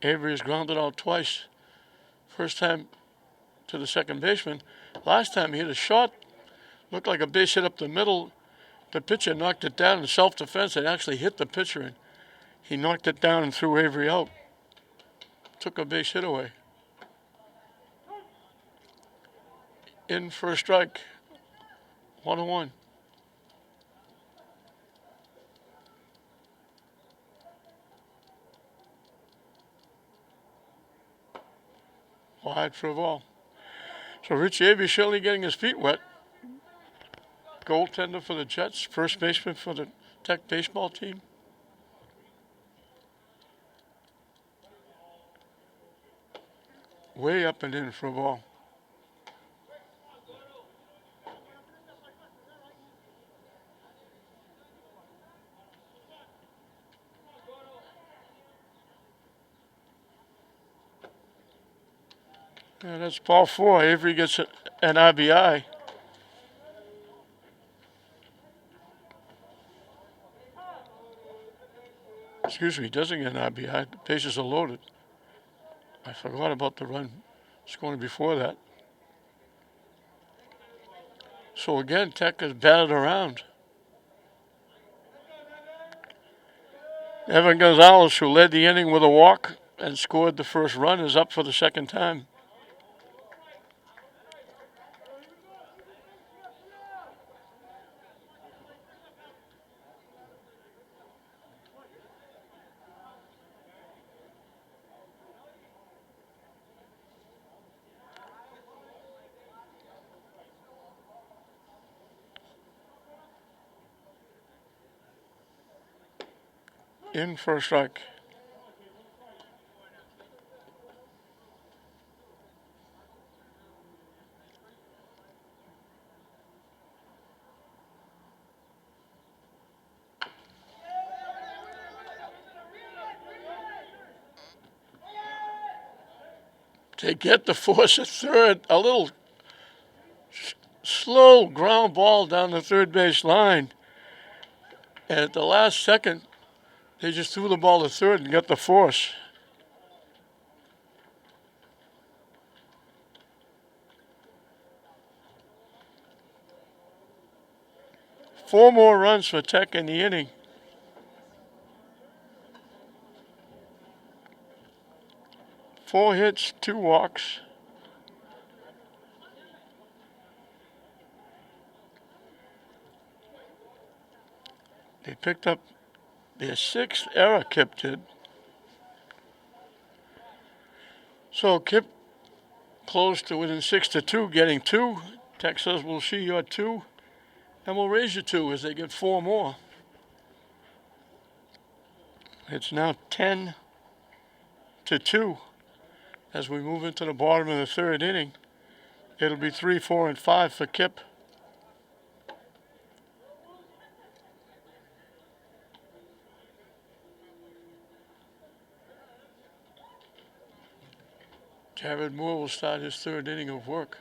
Avery has grounded out twice. First time to the second baseman. Last time he hit a shot. Looked like a base hit up the middle. The pitcher knocked it down in self-defense. It actually hit the pitcher, and he knocked it down and threw Avery out. Took a base hit away. In for a strike. 1-1. Wide for a ball. So Richie Avery surely getting his feet wet. Goaltender for the Jets, first baseman for the Tech baseball team. Way up and in for a ball. Yeah, that's ball 4. Avery gets an RBI. Excuse me, he doesn't get an RBI. The bases are loaded. I forgot about the run scoring before that. So again, Tech is batted around. Evan Gonzalez, who led the inning with a walk and scored the first run, is up for the second time. In for a strike. They get the force at third. A little slow ground ball down the third base line. And at the last second, they just threw the ball to third and got the force. Four more runs for Tech in the inning. Four hits, 2 walks. They picked up their 6th error, KIPP did. So KIPP close to within 6-2, getting 2. Tech says we'll see your 2, and we'll raise you 2 as they get 4 more. It's now 10-2 as we move into the bottom of the third inning. It'll be 3, 4, and 5 for KIPP. Jared Moore will start his third inning of work.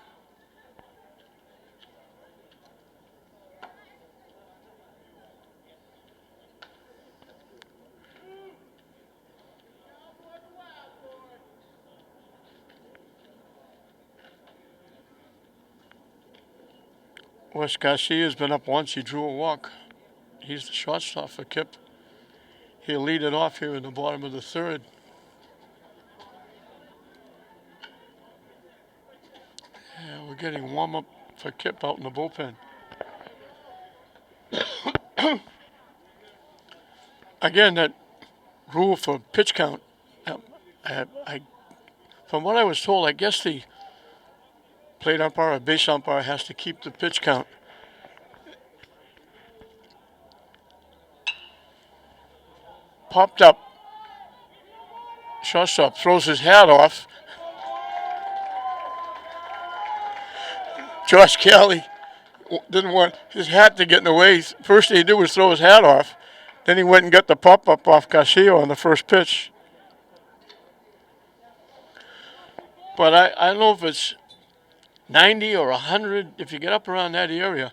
Wes Garcia's been up once. He drew a walk. He's the shortstop for KIPP. He'll lead it off here in the bottom of the third. Yeah, we're getting warm up for KIPP out in the bullpen. Again, that rule for pitch count, from what I was told, I guess the plate umpire or base umpire has to keep the pitch count. Popped up. Shortstop throws his hat off. Josh Kelly didn't want his hat to get in the way. First thing he did was throw his hat off. Then he went and got the pop-up off Garcia on the first pitch. But I don't know if it's 90 or 100. If you get up around that area,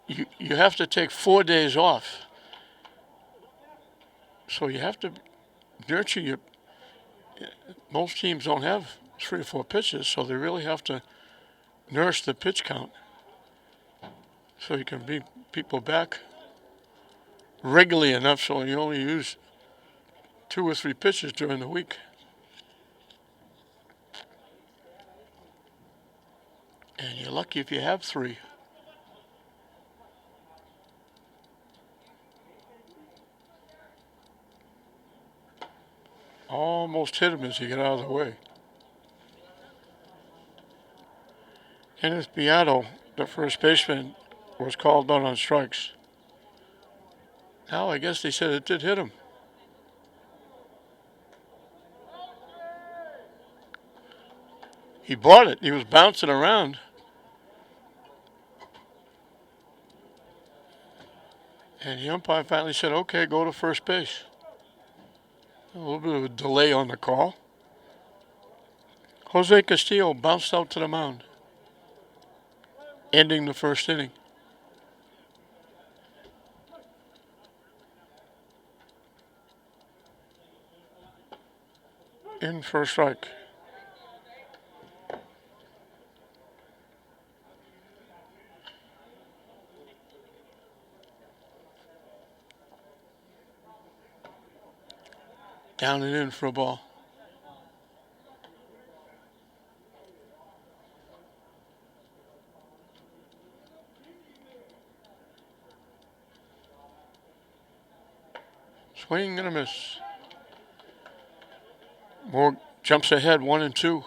you have to take 4 days off. So you have to nurture your. Most teams don't have 3 or 4 pitches, so they really have to nurse the pitch count. so you can beat people back regularly enough so you only use 2 or 3 pitches during the week. And you're lucky if you have 3. Almost hit him as he got out of the way. Kenneth Beato, the first baseman, was called out on strikes. Now I guess they said it did hit him. He bought it. He was bouncing around. And the umpire finally said, okay, go to first base. A little bit of a delay on the call. Jose Castillo bounced out to the mound, ending the first inning. In for a strike. Down and in for a ball. Swing and a miss. Moore jumps ahead 1-2.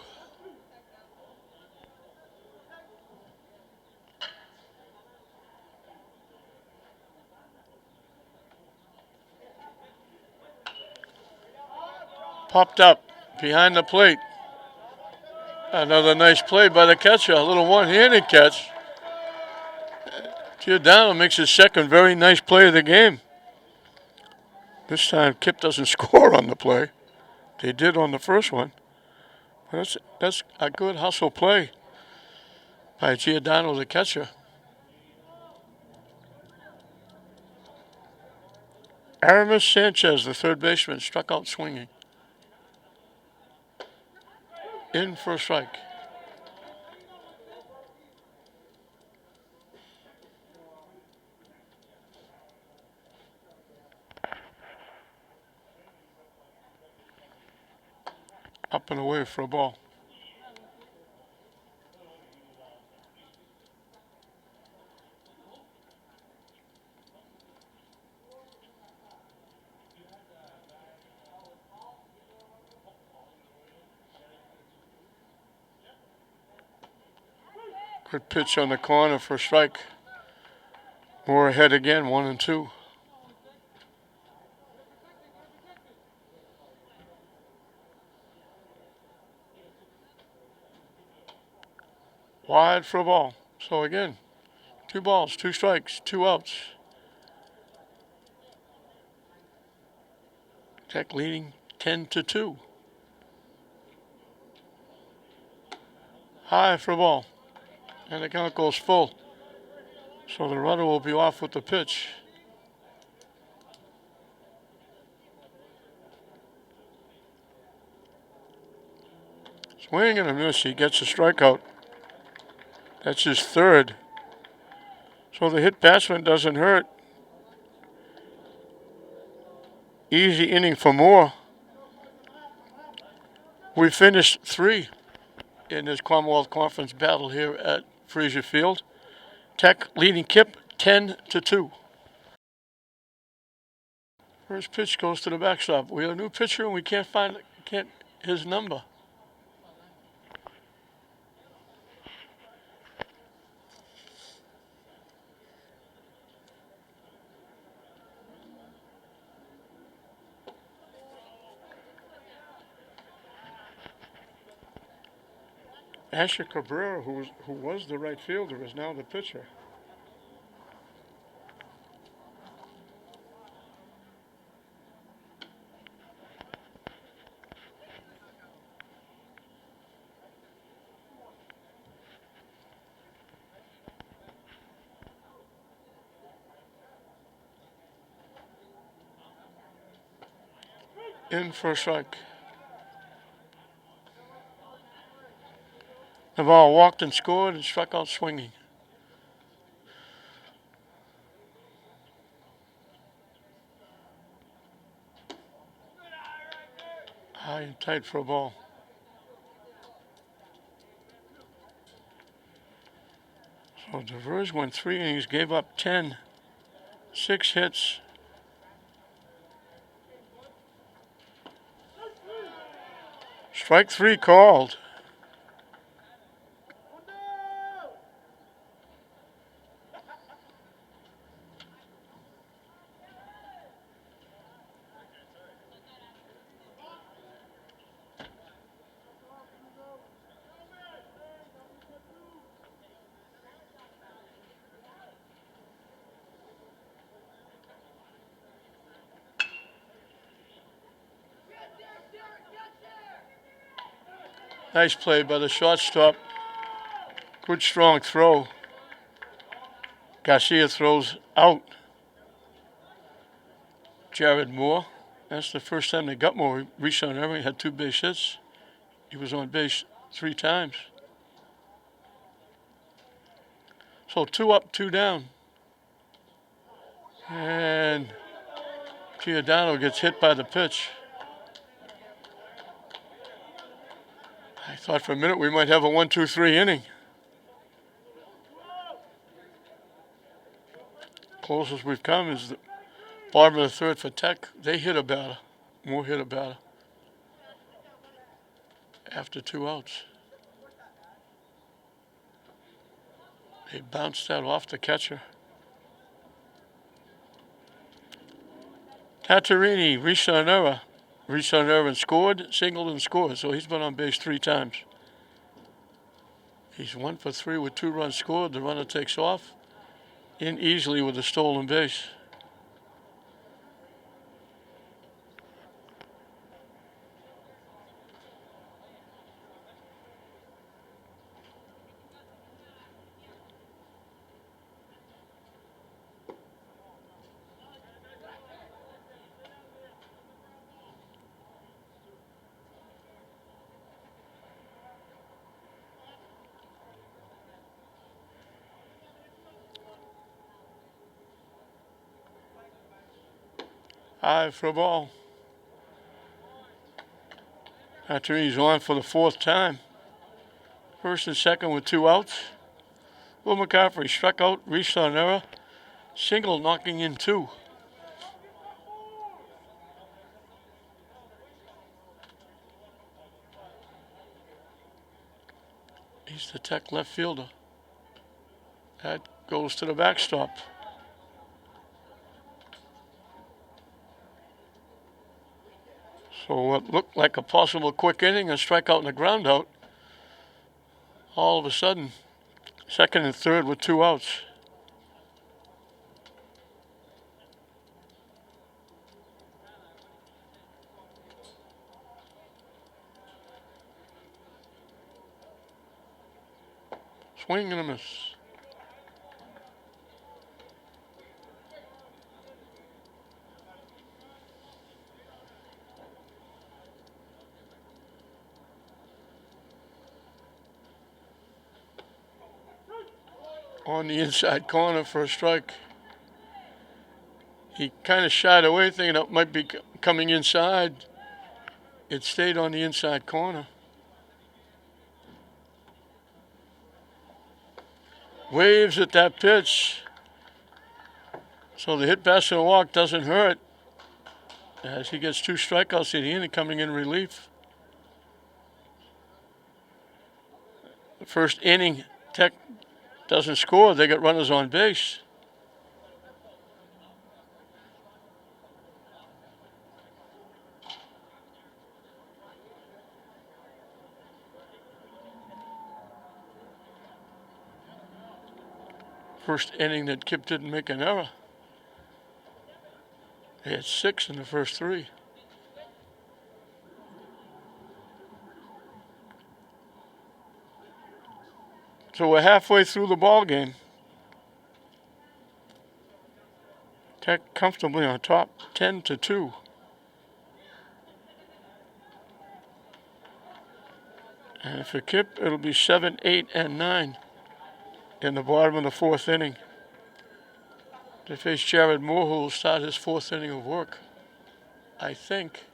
Popped up behind the plate. Another nice play by the catcher. A little one-handed catch. Giordano makes his second very nice play of the game. This time KIPP doesn't score on the play. They did on the first one. But that's a good hustle play by Giordano, the catcher. Aramis Sanchez, the third baseman, struck out swinging. In for a strike. Up and away for a ball. Good pitch on the corner for a strike. Moore ahead again, 1-2. Wide for a ball. So again, 2 balls, 2 strikes, 2 outs. Tech leading 10-2. High for a ball. And the count goes full. So the runner will be off with the pitch. Swing and a miss. He gets a strikeout. That's his third. So the hit batsman doesn't hurt. Easy inning for Moore. We finished 3 in this Commonwealth Conference battle here at Frazier Field. Tech leading KIPP 10-2. First pitch goes to the backstop. We have a new pitcher and we can't find his number. Asher Cabrera, who was the right fielder, is now the pitcher. In for a strike. Navarro walked and scored and struck out swinging. And tight for a ball. So DeVers went 3 innings, gave up 10, 6 hits. Strike 3 called. Nice play by the shortstop. Good strong throw. Garcia throws out. Jared Moore. That's the first time they got Moore. Rishon Emery had 2 base hits. He was on base 3 times. So 2 up, 2 down. And Giordano gets hit by the pitch. I thought for a minute we might have a 1-2-3 inning. Closest we've come is the bottom of the third for Tech. They hit a batter. Moore hit a batter. After 2 outs. They bounced that off the catcher. Tatarini, Rishon Emery. Rishon Emery scored, singled and scored, so he's been on base 3 times. He's 1 for 3 with 2 runs scored. The runner takes off in easily with a stolen base. High for a ball. Tatarini's on for the 4th time. First and second with 2 outs. Will McCaffrey struck out Rishon Emery. Single knocking in 2. He's the Tech left fielder. That goes to the backstop. So what looked like a possible quick inning, a strikeout and a ground out. All of a sudden, second and third with 2 outs. Swing and a miss. On the inside corner for a strike. He kind of shied away thinking it might be coming inside. It stayed on the inside corner. Waves at that pitch. So the hit, pass, and walk doesn't hurt as he gets 2 strikeouts in the inning coming in relief. The first inning, Tech doesn't score. They get runners on base. First inning that KIPP didn't make an error. They had 6 in the first 3. So we're halfway through the ball game. Tech comfortably on top, 10-2. And for KIPP, it'll be 7, 8, and 9 in the bottom of the 4th inning. They face Jared Moore, who will start his 4th inning of work, I think.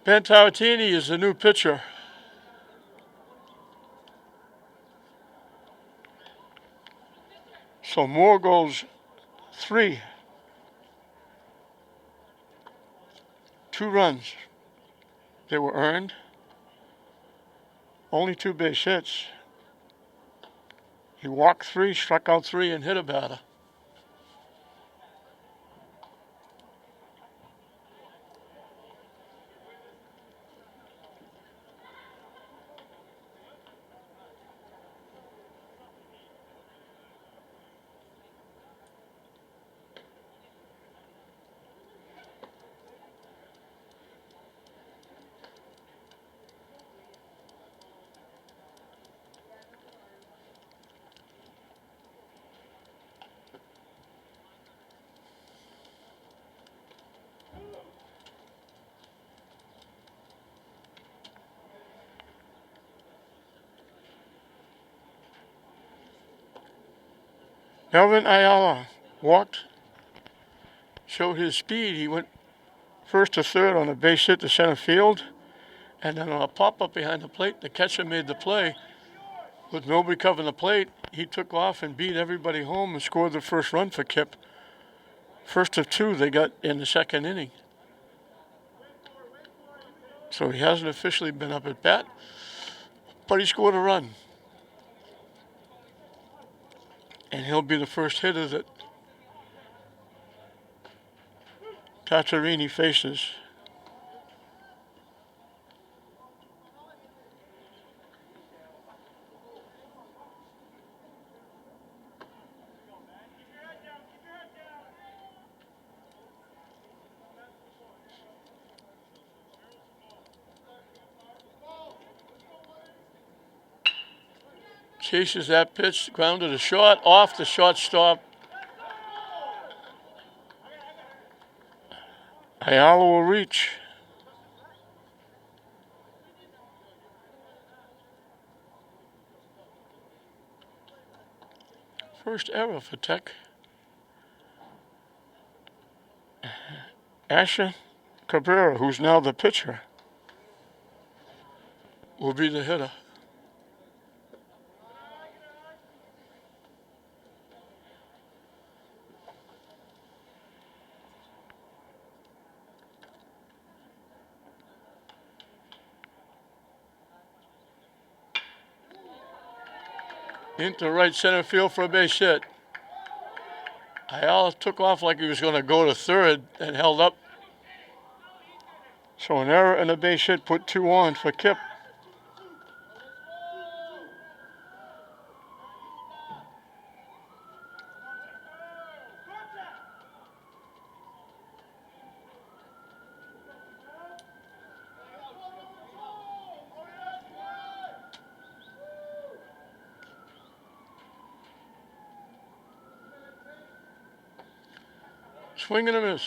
Ben Taratini is the new pitcher. So Moore goes 3. 2 runs. They were earned. Only 2 base hits. He walked 3, struck out 3, and hit a batter. Melvin Ayala walked, showed his speed. He went first to third on a base hit to center field, and then on a pop-up behind the plate, the catcher made the play. With nobody covering the plate, he took off and beat everybody home and scored the first run for KIPP. First of 2 they got in the second inning. So he hasn't officially been up at bat, but he scored a run. And he'll be the first hitter that Tatarini faces. Chases that pitch, grounded a short, off the shortstop. Ayala will reach. First error for Tech. Asher Cabrera, who's now the pitcher, will be the hitter. Into right center field for a base hit. Ayala took off like he was going to go to third and held up. So an error and a base hit put 2 on for KIPP. Swing and a miss.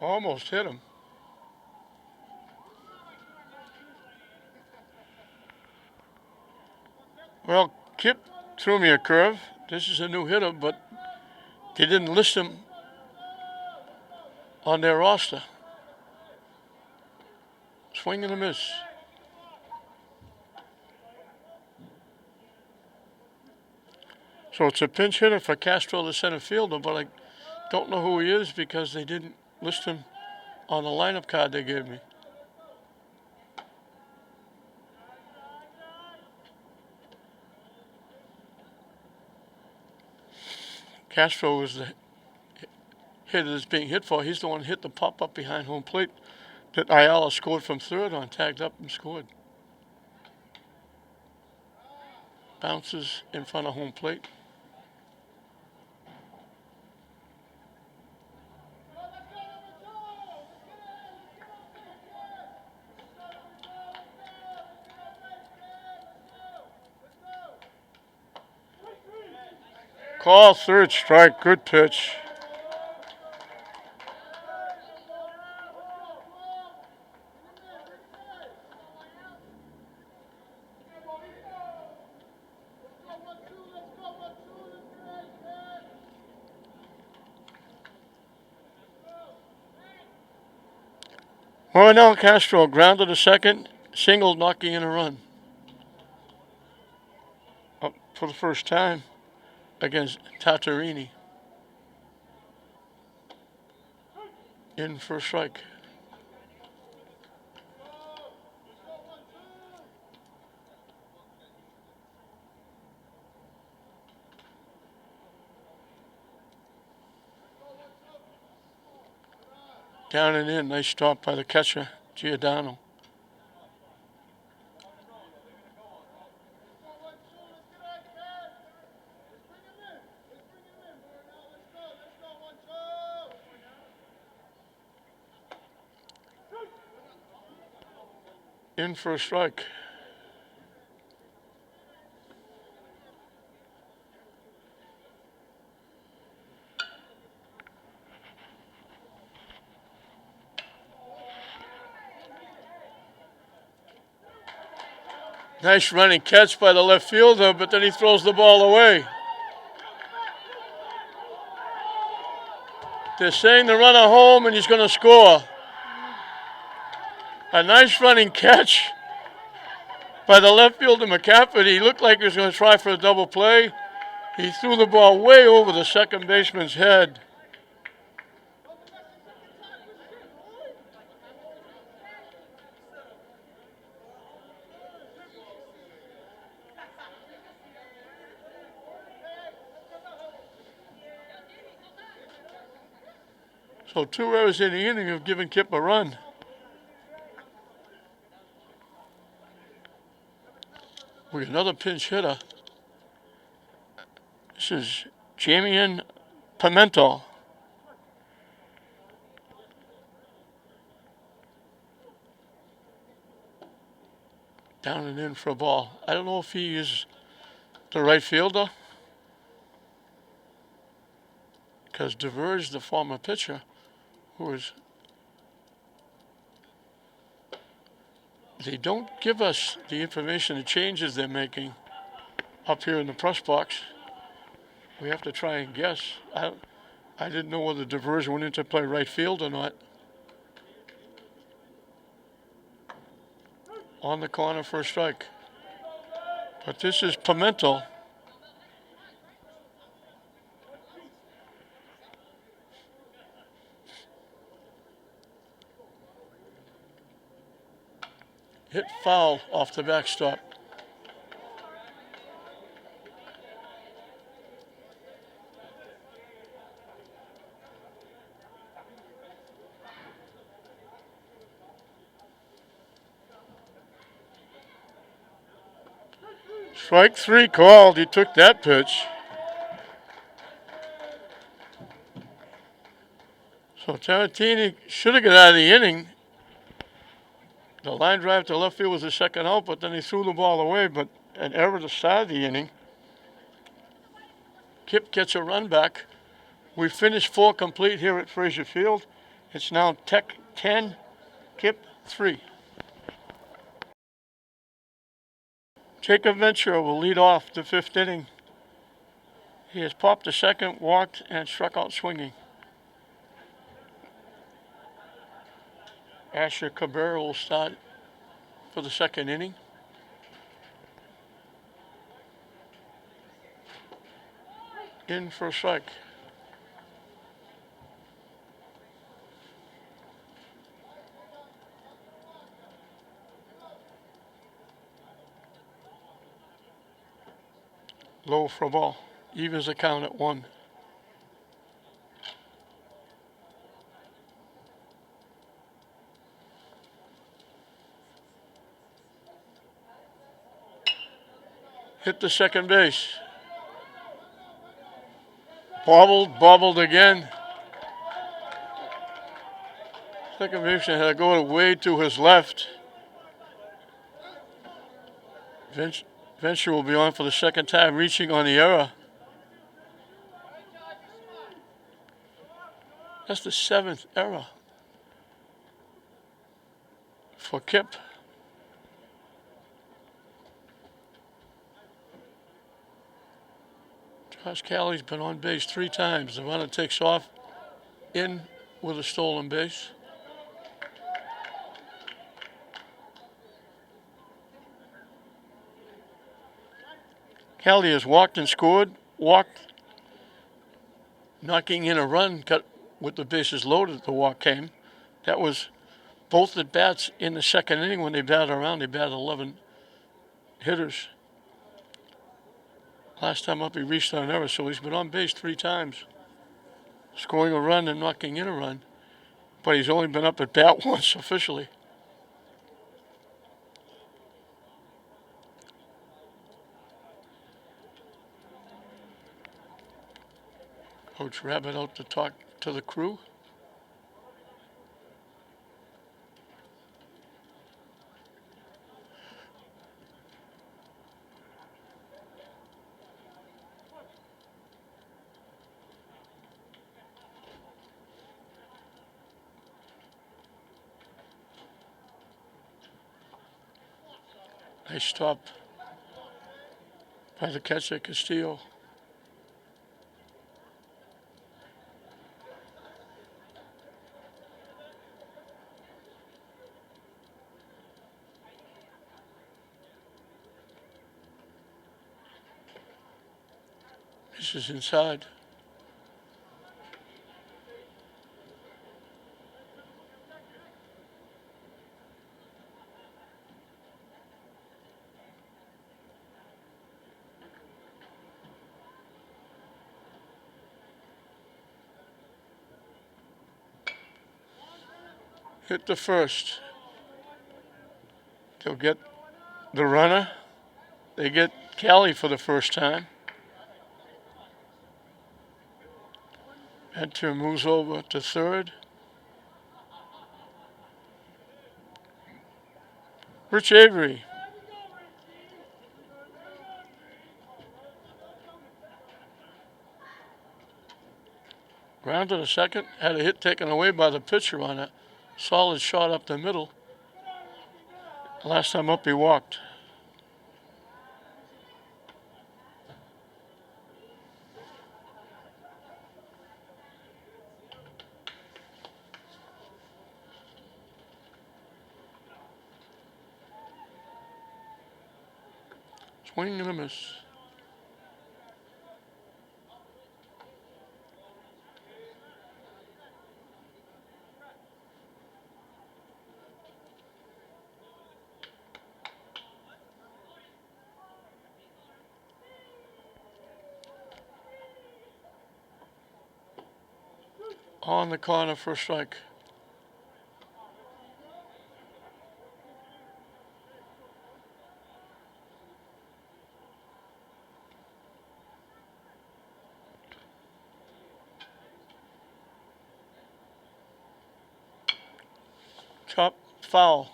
Almost hit him. Well, KIPP threw me a curve. This is a new hitter, but they didn't list him on their roster. Swing and a miss. So it's a pinch hitter for Castro, the center fielder, but I don't know who he is because they didn't list him on the lineup card they gave me. Castro was the hitter that's being hit for. He's the one who hit the pop-up behind home plate that Ayala scored from third on, tagged up and scored. Bounces in front of home plate. Call, third strike, good pitch. Marinel Castro grounded to second, single knocking in a run. Up for the first time against Tatarini. In for a strike. Down and in, nice stop by the catcher, Giordano. In for a strike. Nice running catch by the left fielder, but then he throws the ball away. They're saying the runner home and he's going to score. A nice running catch by the left fielder, McCaffrey. He looked like he was going to try for a double play. He threw the ball way over the second baseman's head. So 2 errors in the inning have given KIPP a run. With another pinch hitter. This is Jamian Pimento. Down and in for a ball. I don't know if he is the right fielder, because DeVerge, the former pitcher, who is... They don't give us the information, the changes they're making up here in the press box. We have to try and guess. I didn't know whether DeVerge went into play right field or not. On the corner for a strike. But this is Pimento. Hit foul off the backstop. Strike 3 called. He took that pitch. So Tarantini should have got out of the inning. The line drive to left field was the second out, but then he threw the ball away, but an error to start the inning. KIPP gets a run back. We finished 4 complete here at Frazier Field. It's now Tech 10, KIPP 3. Jacob Ventura will lead off the 5th inning. He has popped a second, walked, and struck out swinging. Asher Cabrera will start for the 2nd inning. In for a strike. Low for a ball. Evens the count at 1. Hit the second base. Bobbled again. Second baseman had to go way to his left. Venture will be on for the 2nd time, reaching on the error. That's the 7th error for KIPP. Josh Calley's been on base 3 times. The runner takes off in with a stolen base. Callie has walked and scored, walked, knocking in a run, cut with the bases loaded. The walk came. That was both at bats in the second inning when they batted around. They batted 11 hitters. Last time up, he reached on an error, so he's been on base 3 times, scoring a run and knocking in a run. But he's only been up at bat once officially. Coach Rabbit out to talk to the crew. Nice stop by the catcher, Castillo. This is inside. Hit the first. They'll get the runner. They get Callie for the first time. Enter moves over to third. Rich Avery. Grounded a second. Had a hit taken away by the pitcher on a solid shot up the middle. Last time up, he walked. Swing and a miss. On the corner for a strike. Chop, foul.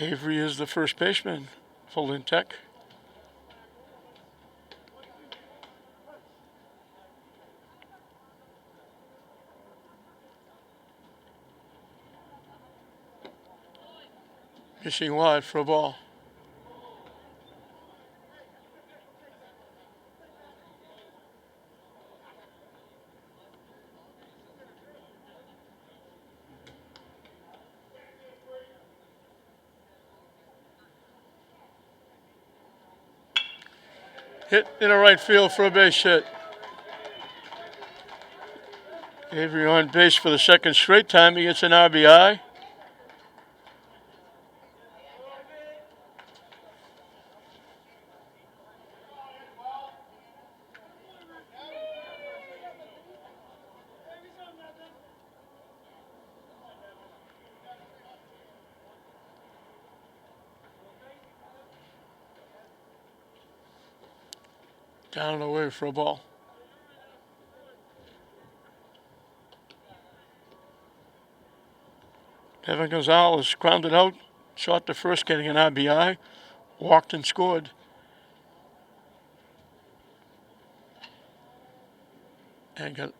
Avery is the first baseman. Full in tech. Missing wide for a ball. Hit in the right field for a base hit. Avery on base for the second straight time. He gets an RBI. Down and away for a ball. Evan Gonzalez grounded out, shot to first, getting an RBI, walked and scored. And got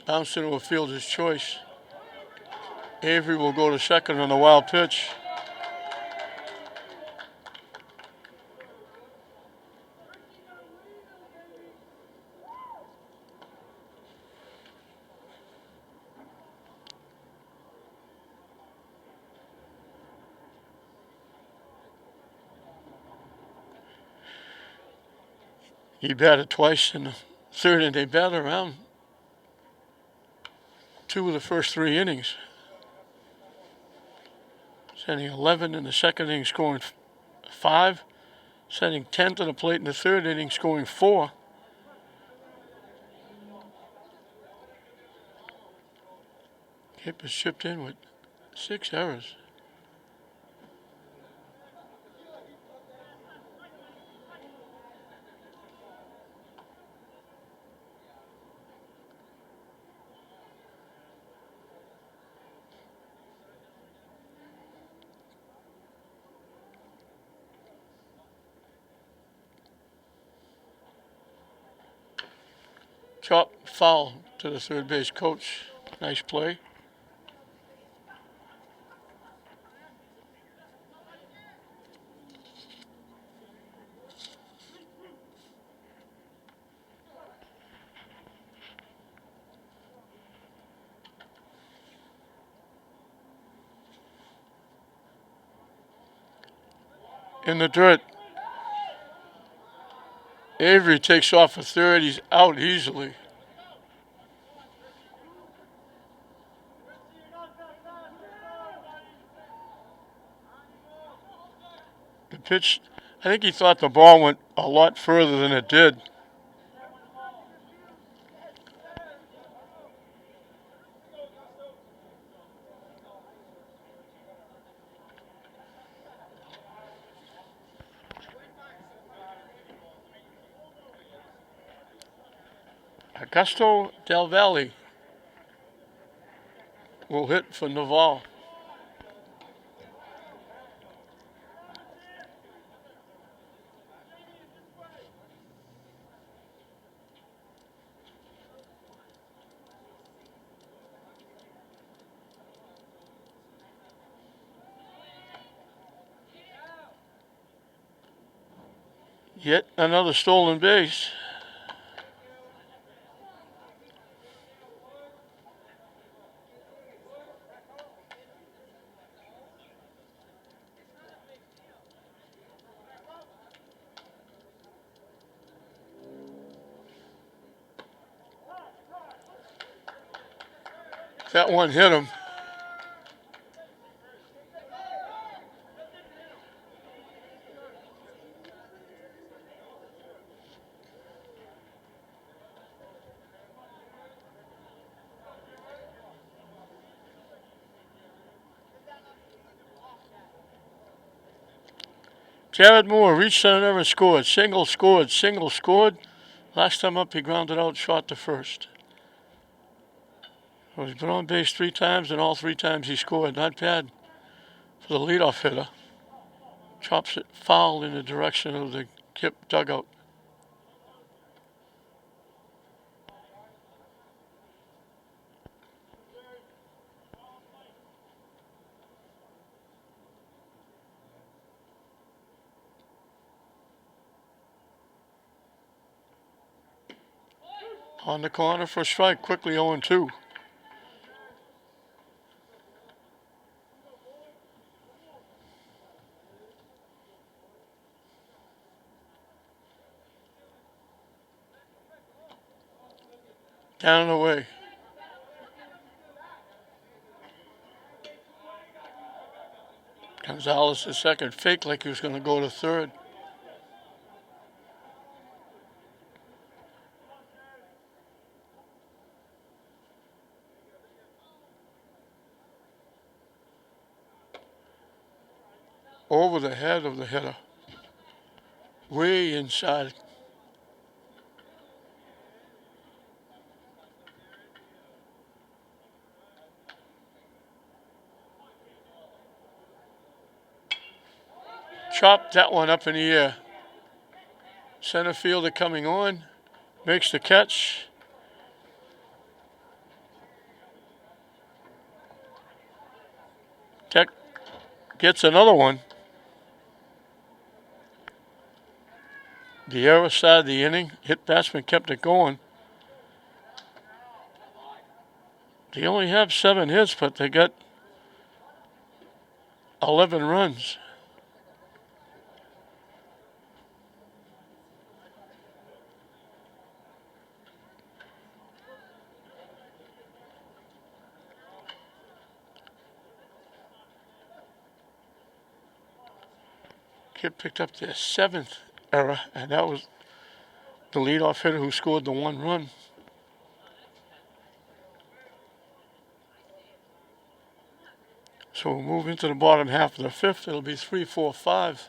bounced into a fielder's choice. Avery will go to second on the wild pitch. He batted twice in the third, and they batted around 2 of the first 3 innings. Sending 11 in the second inning, scoring 5. Sending 10 to the plate in the third inning, scoring 4. KIPP has chipped in with 6 errors. Chop foul to the third base coach. Nice play. In the dirt. Avery takes off a third. He's out easily. The pitch, I think he thought the ball went a lot further than it did. Augusto Del Valle will hit for Naval. Yet another stolen base. That one hit him. Jared Moore reached center and scored. Single scored. Single scored. Last time up, he grounded out short to first. Well, he's been on base 3 times, and all 3 times he scored. Not bad for the leadoff hitter. Chops it foul in the direction of the KIPP dugout. On the corner for a strike, quickly 0-2. Down and away. Gonzalez the second, faked like he was going to go to third. Over the head of the hitter. Way inside. Chopped that one up in the air. Center fielder coming on. Makes the catch. Tech gets another one. The error side of the inning. Hit batsman kept it going. They only have 7 hits, but they got 11 runs. KIPP picked up their 7th error, and that was the leadoff hitter who scored the 1 run. So we'll move into the bottom half of the 5th. It'll be 3-4-5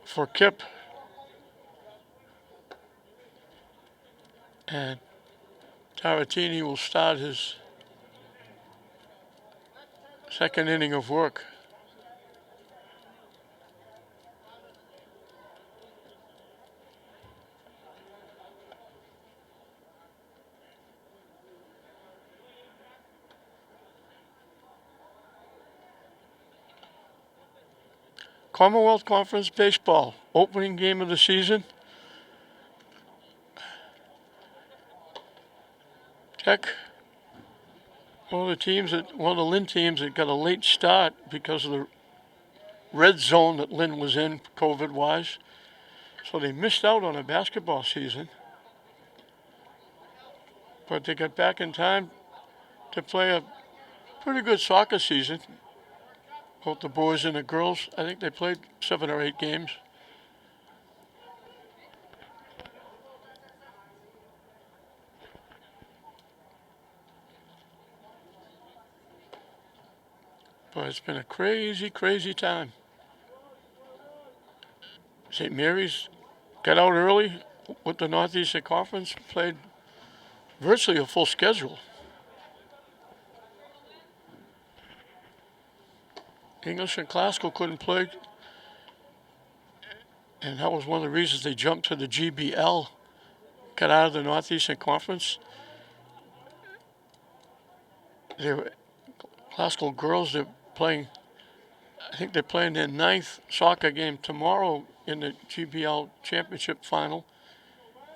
for KIPP. And Taratini will start his second inning of work. Commonwealth Conference Baseball, opening game of the season. Tech, one of the Lynn teams that got a late start because of the red zone that Lynn was in, COVID-wise. So they missed out on a basketball season. But they got back in time to play a pretty good soccer season. Both the boys and the girls, I think they played 7 or 8 games. But it's been a crazy, crazy time. St. Mary's got out early with the Northeastern Conference, played virtually a full schedule. English and Classical couldn't play, and that was one of the reasons they jumped to the GBL, got out of the Northeastern Conference. They were Classical girls, they're playing, I think they're playing their 9th soccer game tomorrow in the GBL championship final.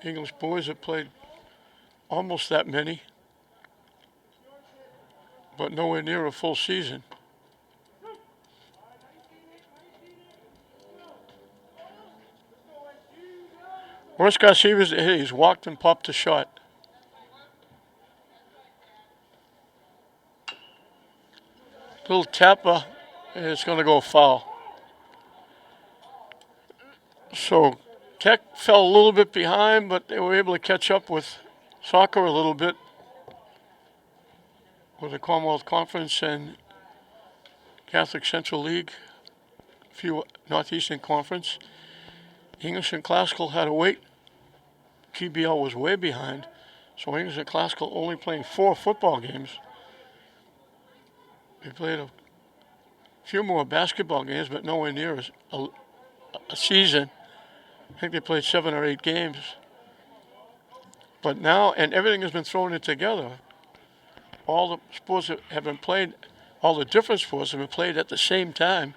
English boys have played almost that many, but nowhere near a full season. Worst Garcia was hit. He's walked and popped a shot. Little tapper, and it's going to go foul. So Tech fell a little bit behind, but they were able to catch up with soccer a little bit with the Commonwealth Conference and Catholic Central League, a few Northeastern Conference. English and Classical had to wait. GBL was way behind, so English and Classical only playing 4 football games. They played a few more basketball games, but nowhere near a season. I think they played 7 or 8 games. But now, and everything has been thrown in together. All the sports that have been played, all the different sports have been played at the same time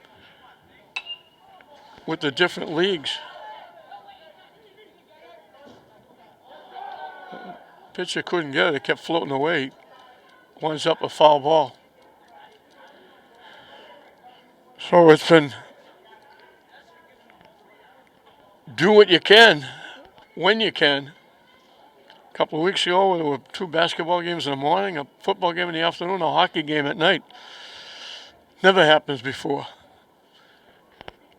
with the different leagues. Pitcher couldn't get it. It kept floating away. Winds up a foul ball. So it's been do what you can, when you can. A couple of weeks ago, there were 2 basketball games in the morning, a football game in the afternoon, a hockey game at night. Never happens before.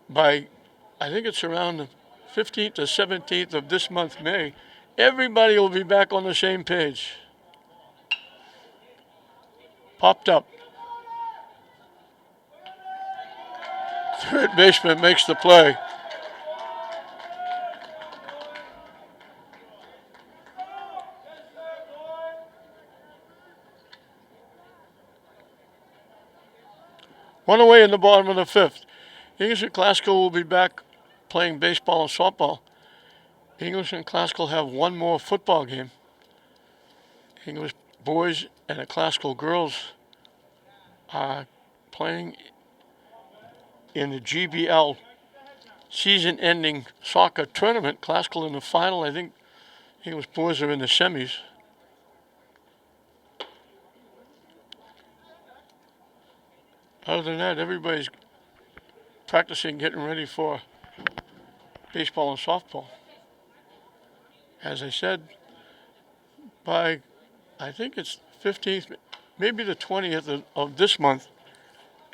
By, I think it's around the 15th or 17th of this month, May, everybody will be back on the same page. Popped up. Third baseman makes the play. One away in the bottom of the 5th. English and Classical will be back playing baseball and softball. English and Classical have 1 more football game. English boys and the Classical girls are playing in the GBL season-ending soccer tournament. Classical in the final. I think English boys are in the semis. Other than that, everybody's practicing, getting ready for baseball and softball. As I said, by I think it's 15th, maybe the 20th of this month,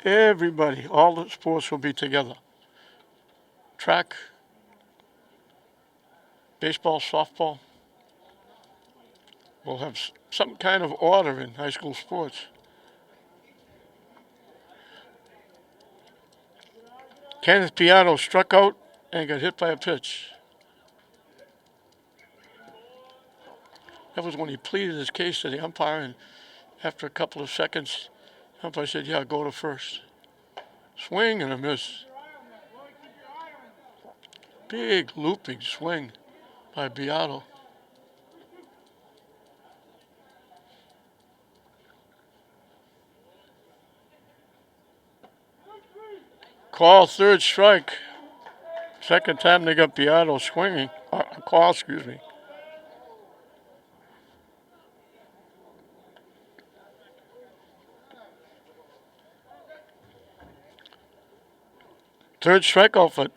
everybody, all the sports will be together. track, baseball, softball. We'll have some kind of order in high school sports. Kenneth Piatto struck out and got hit by a pitch. That was when he pleaded his case to the umpire, and after a couple of seconds, the umpire said, yeah, go to first. Swing and a miss. Big looping swing by Beato. Call, third strike. Second time they got Beato swinging. Call, excuse me. Third strikeout for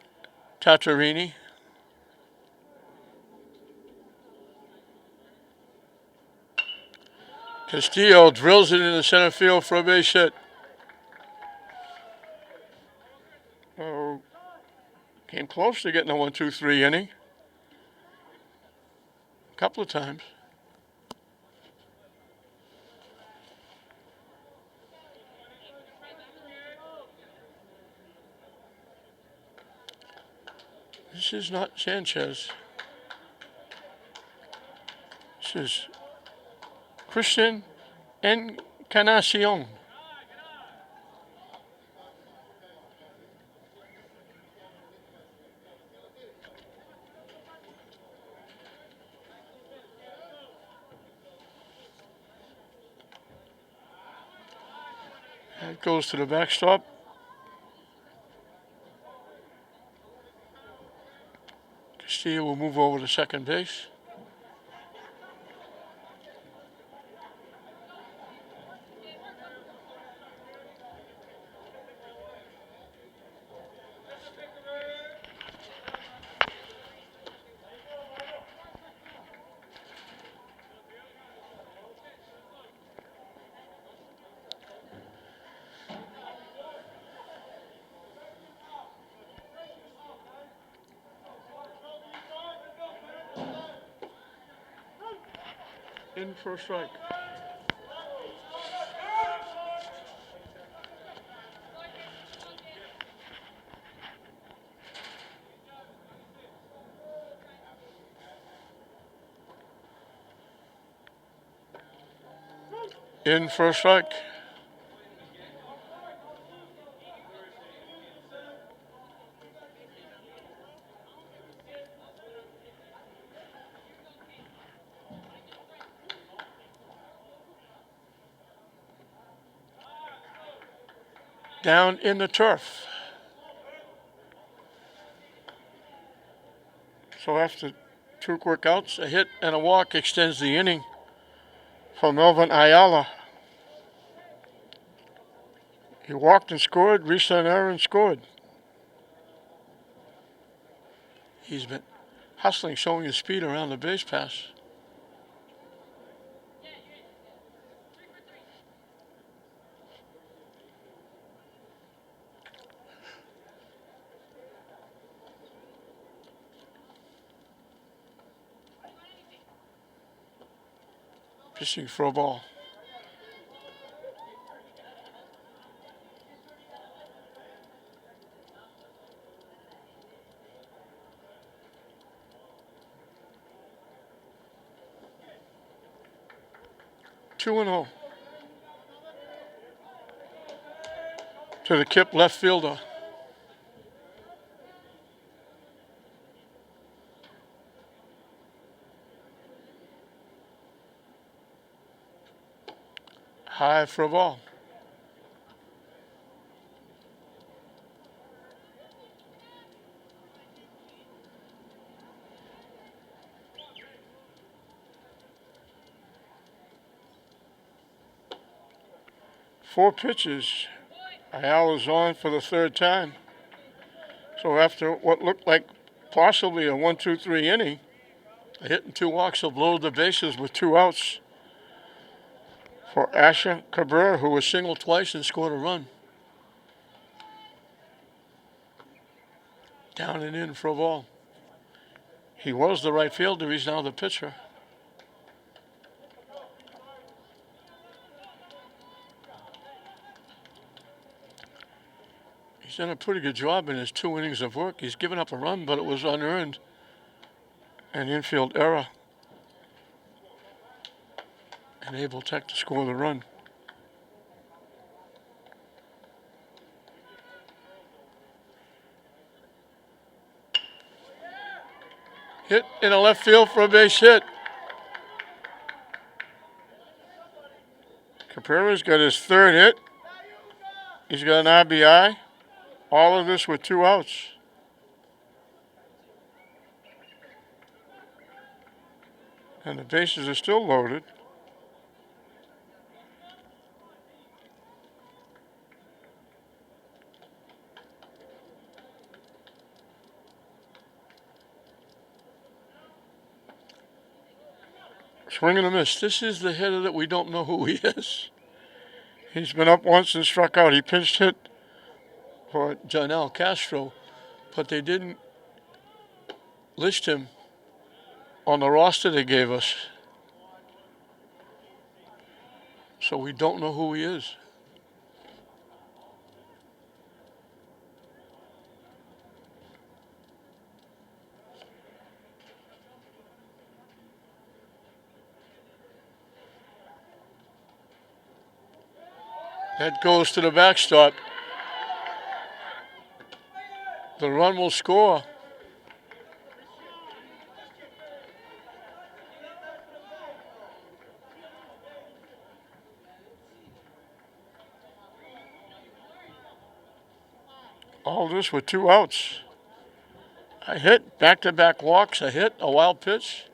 Tatarini. Castillo drills it into center field for a base hit. Oh, came close to getting a 1-2-3 inning. A couple of times. This is not Sanchez. This is Christian Encarnacion. That goes to the backstop. Castillo will move over to second base. In for a strike. In for a strike. Down in the turf. So after two quick outs, a hit and a walk extends the inning for Melvin Ayala. He walked and scored, reached an error and scored. He's been hustling, showing his speed around the base pass. Pitching for a ball. Two and 0 to the KIPP left fielder. High for a ball. Four pitches. Ayala's on for the third time. So after what looked like possibly a 1-2-3 inning, a hit and two walks have loaded the bases with two outs for Asher Cabrera, who was singled twice and scored a run. Down and in for a ball. He was the right fielder. He's now the pitcher. He's done a pretty good job in his 2 innings of work. He's given up a run, but it was unearned. An infield error. Enable Tech to score the run. Hit in a left field for a base hit. Cabrera's got his 3rd hit. He's got an RBI. All of this with 2 outs. And the bases are still loaded. Swing and a miss. This is the hitter that we don't know who he is. He's been up once and struck out. He pinched hit for Janelle Castro, but they didn't list him on the roster they gave us. So we don't know who he is. That goes to the backstop. The run will score. All this with 2 outs. A hit, back-to-back walks, a hit, a wild pitch.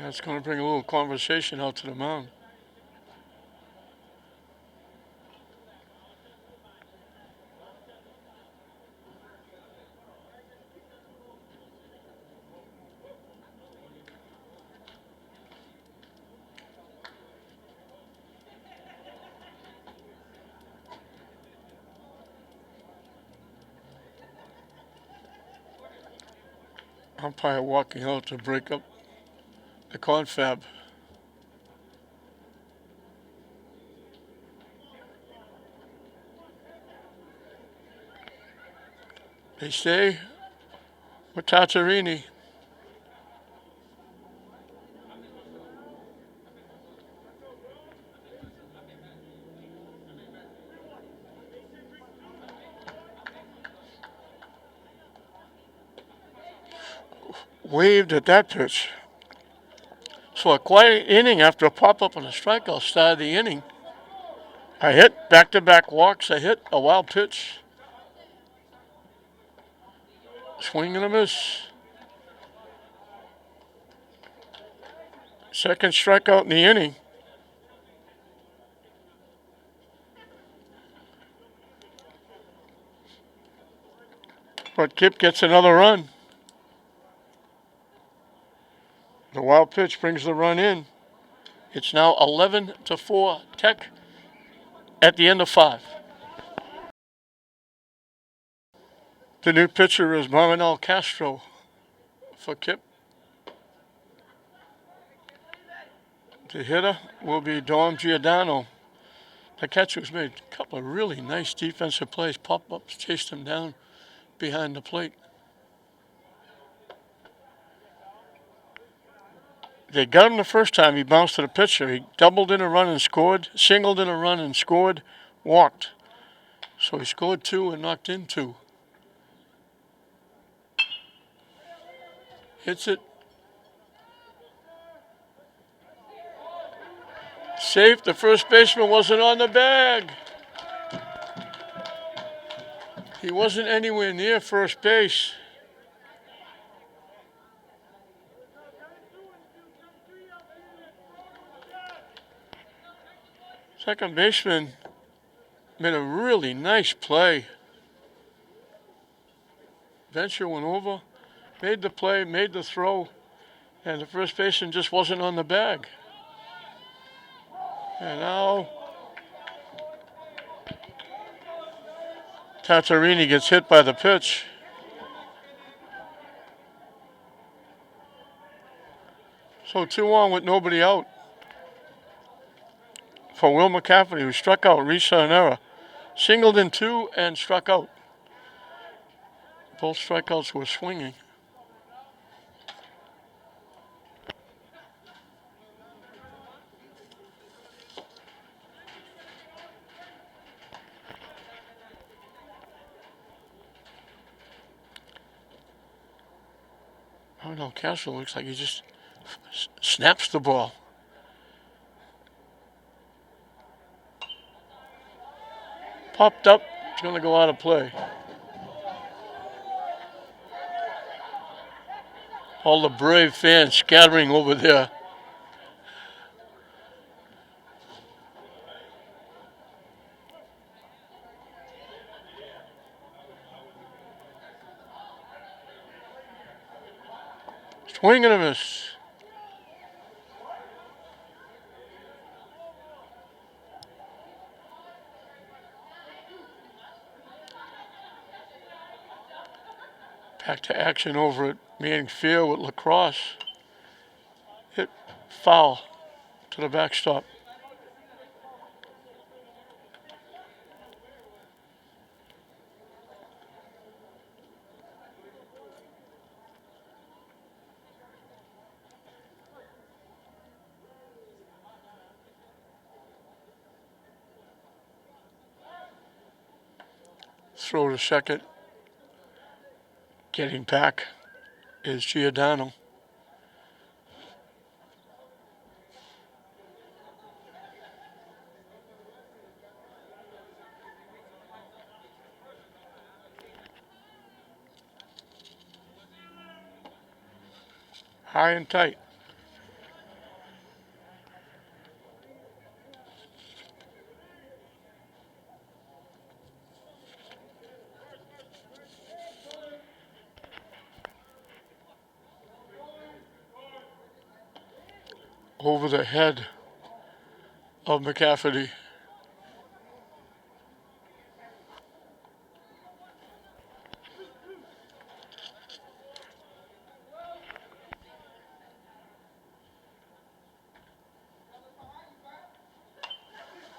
That's going to bring a little conversation out to the mound. Umpire walking out to break up the confab. They stay with Tatarini. Waved at that pitch. So a quiet inning after a pop-up and a strikeout started the inning. A hit, back-to-back walks, a hit, a wild pitch. Swing and a miss. Second strikeout in the inning. But KIPP gets another run. The wild pitch brings the run in. It's now 11-4 Tech at the end of 5. The new pitcher is Marinel Castro for KIPP. The hitter will be Dom Giordano. The catcher's made a couple of really nice defensive plays, pop-ups, chased him down behind the plate. They got him the first time. He bounced to the pitcher. He doubled in a run and scored, singled in a run and scored, walked. So he scored 2 and knocked in 2. Hits it. Safe. The first baseman wasn't on the bag. He wasn't anywhere near first base. Second baseman made a really nice play. Venture went over, made the play, made the throw, And the first baseman just wasn't on the bag. And now Tatarini gets hit by the pitch. So 2-1 with nobody out for Will McCafferty, who struck out Reese Sarnera. Singled in 2 and struck out. Both strikeouts were swinging. Oh no, Castro looks like he just snaps the ball. Popped up, it's going to go out of play. All the brave fans scattering over there. Swing and a miss. Back to action over at Manning Field with Lacrosse. Hit foul to the backstop. Throw to second. Getting back is Giordano. High and tight. Over the head of McCafferty.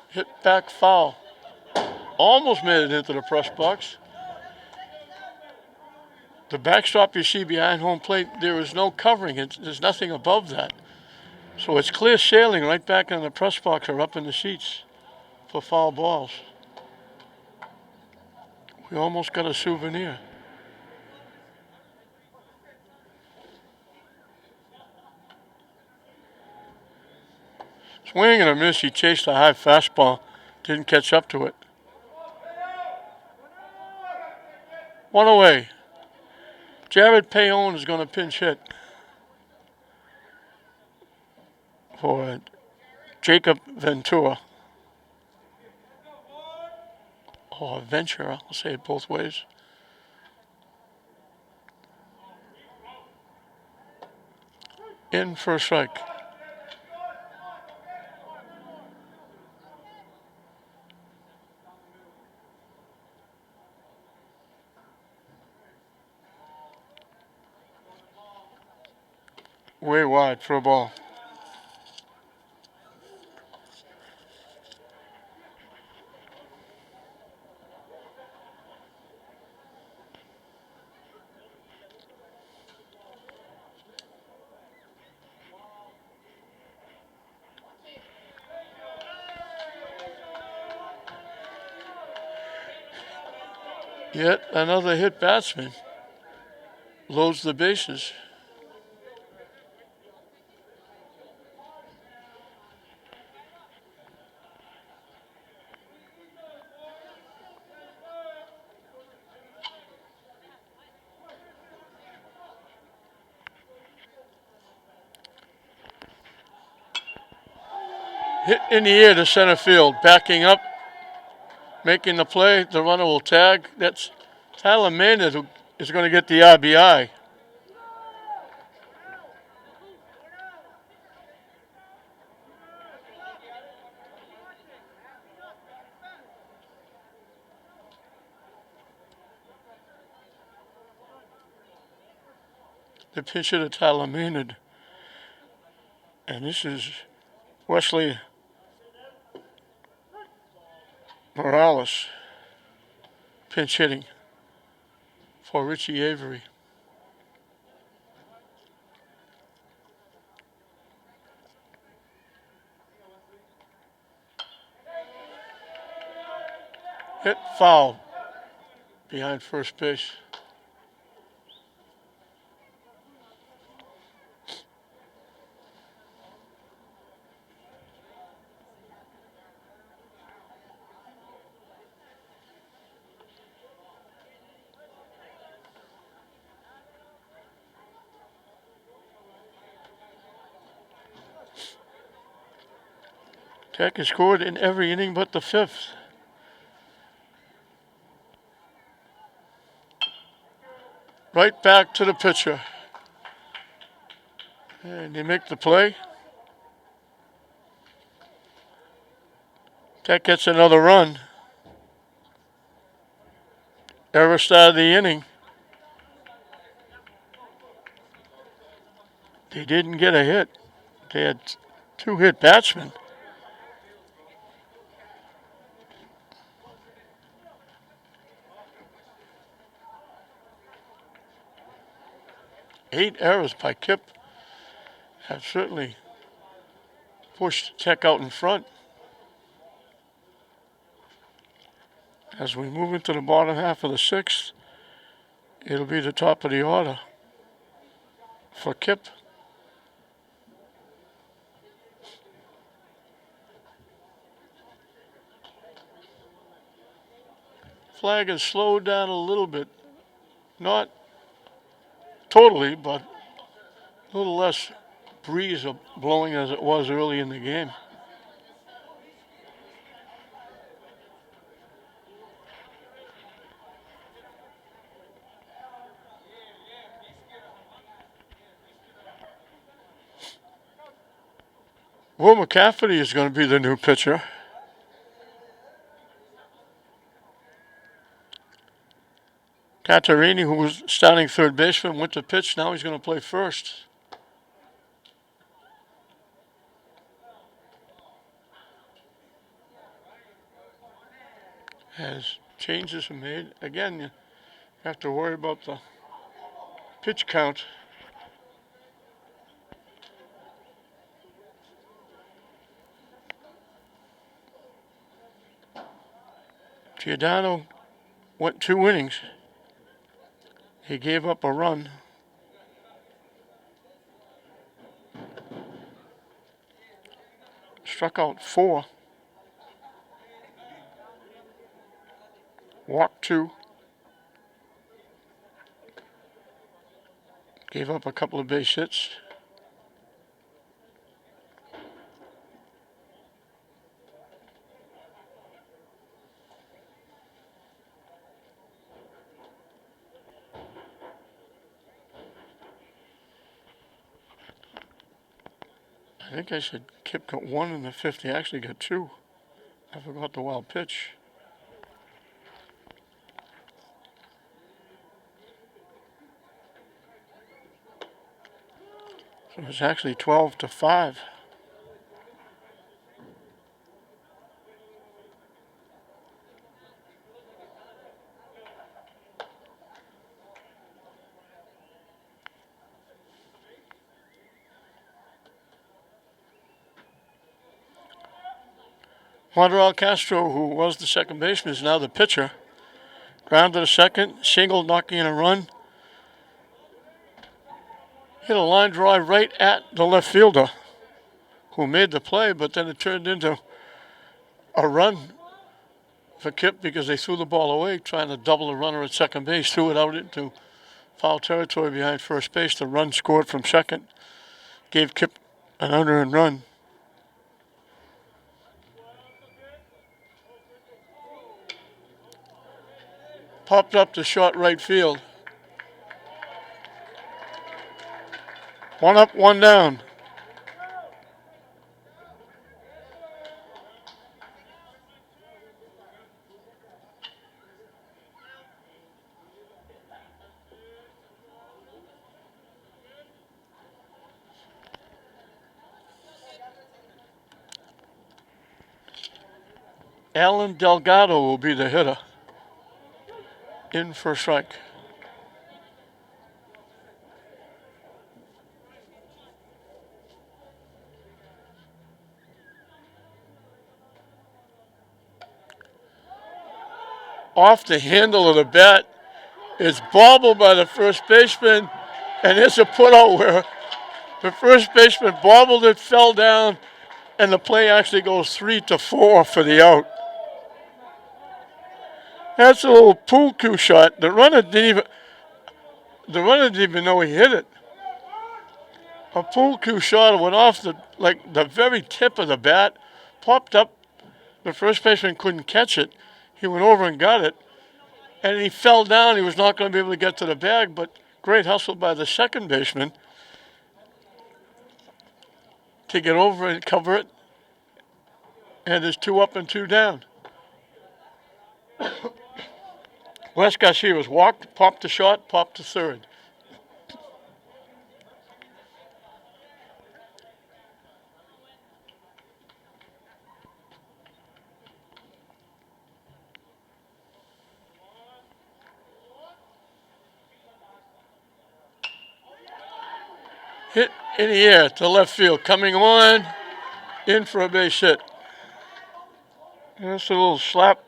Hit back foul. Almost made it into the press box. The backstop you see behind home plate, there is no covering. There's nothing above that. So it's clear sailing right back in the press box or up in the seats for foul balls. We almost got a souvenir. Swing and a miss. He chased a high fastball. Didn't catch up to it. One away. Jared Payon is going to pinch hit for Jacob Ventura. Or Ventura, I'll say it both ways. In for a strike. Way wide for a ball. Yet another hit batsman loads the bases. Hit in the air to center field, backing up, making the play. The runner will tag. That's Tyler Maynard who is going to get the RBI. the pinch hitter Tyler Maynard. And this is Wesley Morales pinch hitting for Richie Avery. Hit foul behind first base. Tech has scored in every inning but the fifth. Right back to the pitcher. And they make the play. Tech gets another run. Error start of the inning. They didn't get a hit. They had 2 hit batsmen. Eight errors by KIPP have certainly pushed Tech out in front. As we move into the bottom half of the sixth, it'll be the top of the order for KIPP. Flag has slowed down a little bit. Not totally, but a little less breeze blowing as it was early in the game. Will McCafferty is going to be the new pitcher. Catarini, who was starting third baseman, went to pitch. Now he's going to play first. As changes are made, again, you have to worry about the pitch count. Giordano went 2 innings. He gave up a run. Struck out 4. Walked 2. Gave up a couple of base hits. I think I said KIPP got 1 in the 5th. He actually got 2. I forgot the wild pitch. So it's actually 12-5. Montreal Castro, who was the second baseman, is now the pitcher. Grounded to second, single, knocking in a run. Hit a line drive right at the left fielder, who made the play, but then it turned into a run for KIPP because they threw the ball away, trying to double the runner at second base, threw it out into foul territory behind first base. The run scored from second, gave KIPP an unearned run. Popped up to short right field. 1 up, 1 down. Alan Delgado will be the hitter. In for a strike. Off the handle of the bat. It's bobbled by the first baseman, and it's a putout where the first baseman bobbled it, fell down, and the play actually goes 3-4 for the out. That's a little pool cue shot. The runner didn't even know he hit it. A pool cue shot went off the very tip of the bat, popped up. The first baseman couldn't catch it. He went over and got it, and he fell down. He was not going to be able to get to the bag, but great hustle by the second baseman to get over and cover it. And there's 2 up and 2 down. Wes Garcia was walked, popped the shot, popped to third. Hit in the air to left field, coming on, in for a base hit. And that's a little slap.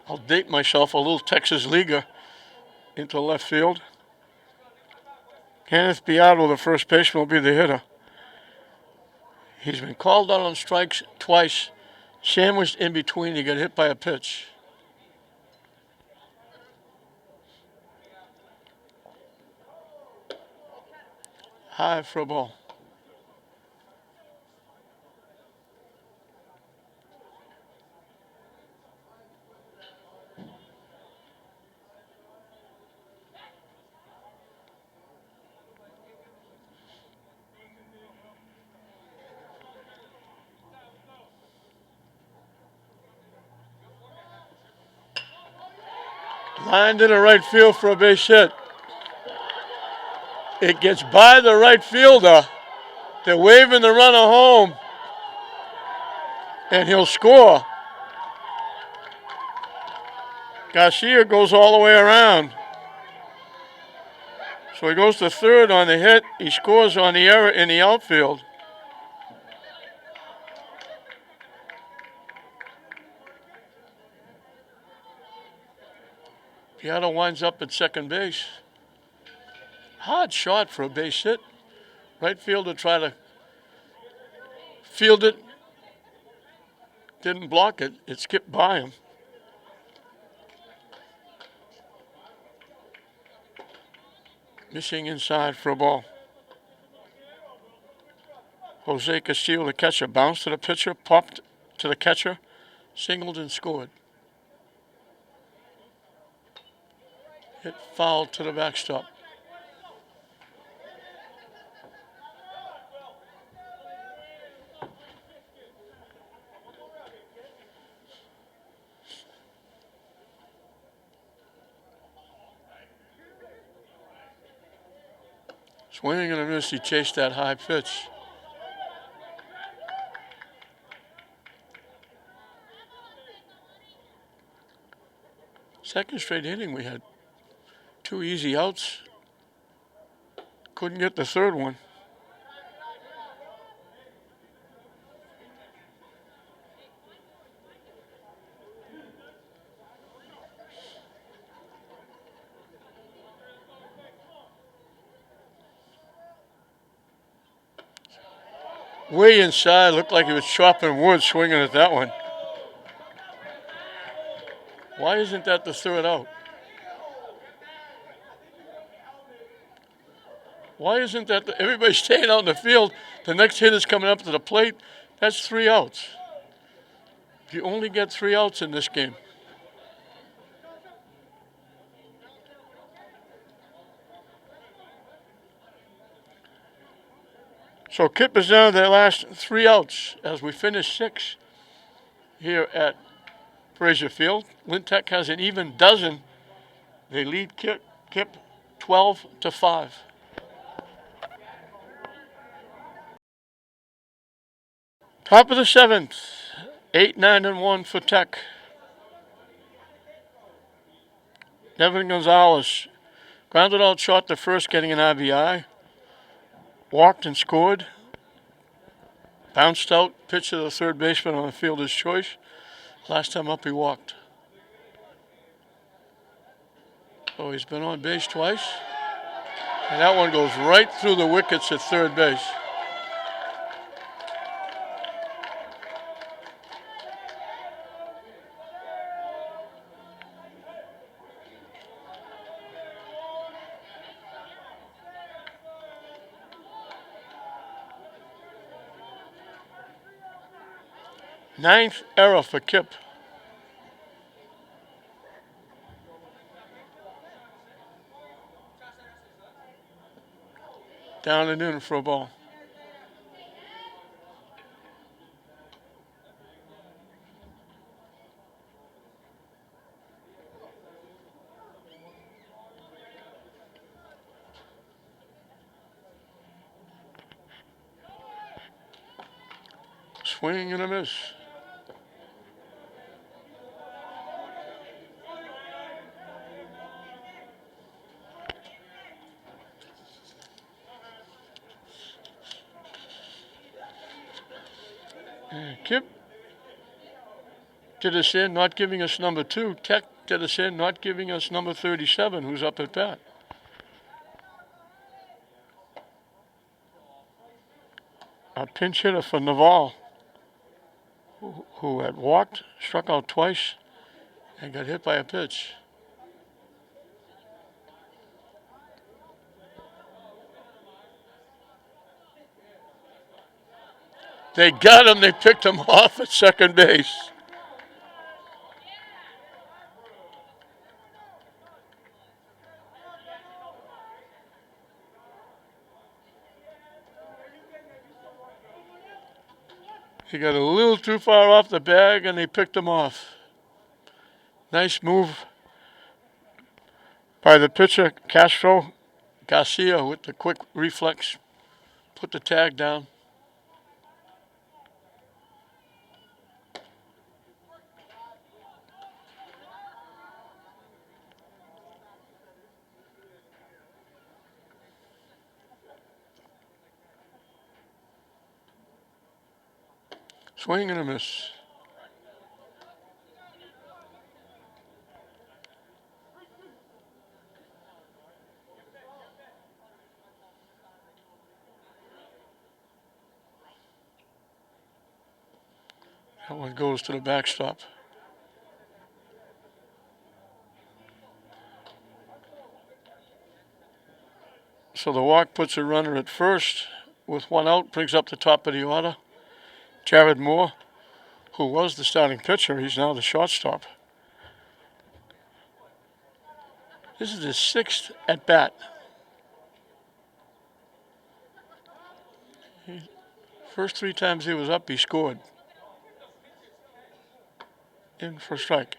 I'll date myself, a little Texas leaguer into left field. Kenneth Beato, the first baseman, will be the hitter. He's been called out on strikes twice. Sandwiched in between, he got hit by a pitch. High for a ball. Lined into right field for a base hit. It gets by the right fielder. They're waving the runner home. And he'll score. Garcia goes all the way around. So he goes to third on the hit. He scores on the error in the outfield. Beato winds up at second base. Hard shot for a base hit. Right fielder tried to field it. Didn't block it. It skipped by him. Missing inside for a ball. Jose Castillo, the catcher, bounced to the pitcher, popped to the catcher, singled and scored. Hit foul to the backstop. Swinging and a miss, he chased that high pitch. Second straight inning, we had 2 easy outs. Couldn't get the third one. Way inside, looked like he was chopping wood swinging at that one. Why isn't that the third out? Why isn't that everybody's staying out in the field? The next hitter's coming up to the plate. That's 3 outs. You only get 3 outs in this game. So KIPP is down to their last 3 outs as we finish 6 here at Frazier Field. Lintec has an even dozen. They lead KIPP 12-5. Top of the 7th, 8-9-1 for Tech. Nevin Gonzalez grounded out short the first, getting an RBI. Walked and scored. Bounced out, pitch to the third baseman on the fielder's choice. Last time up he walked. So he's been on base twice. And that one goes right through the wickets at third base. Ninth error for KIPP. Down and in for a ball. Swing and a miss. KIPP did us in, not giving us number 2. Tech did us in, not giving us number 37, who's up at bat. A pinch hitter for Naval, who had walked, struck out twice, and got hit by a pitch. They got him. They picked him off at second base. He got a little too far off the bag, and they picked him off. Nice move by the pitcher, Castro Garcia, with the quick reflex. Put the tag down. Swing and a miss. That one goes to the backstop. So the walk puts a runner at first. With one out, brings up the top of the order. Jared Moore, who was the starting pitcher, he's now the shortstop. This is his 6th at bat. First 3 times he was up, he scored. In for a strike.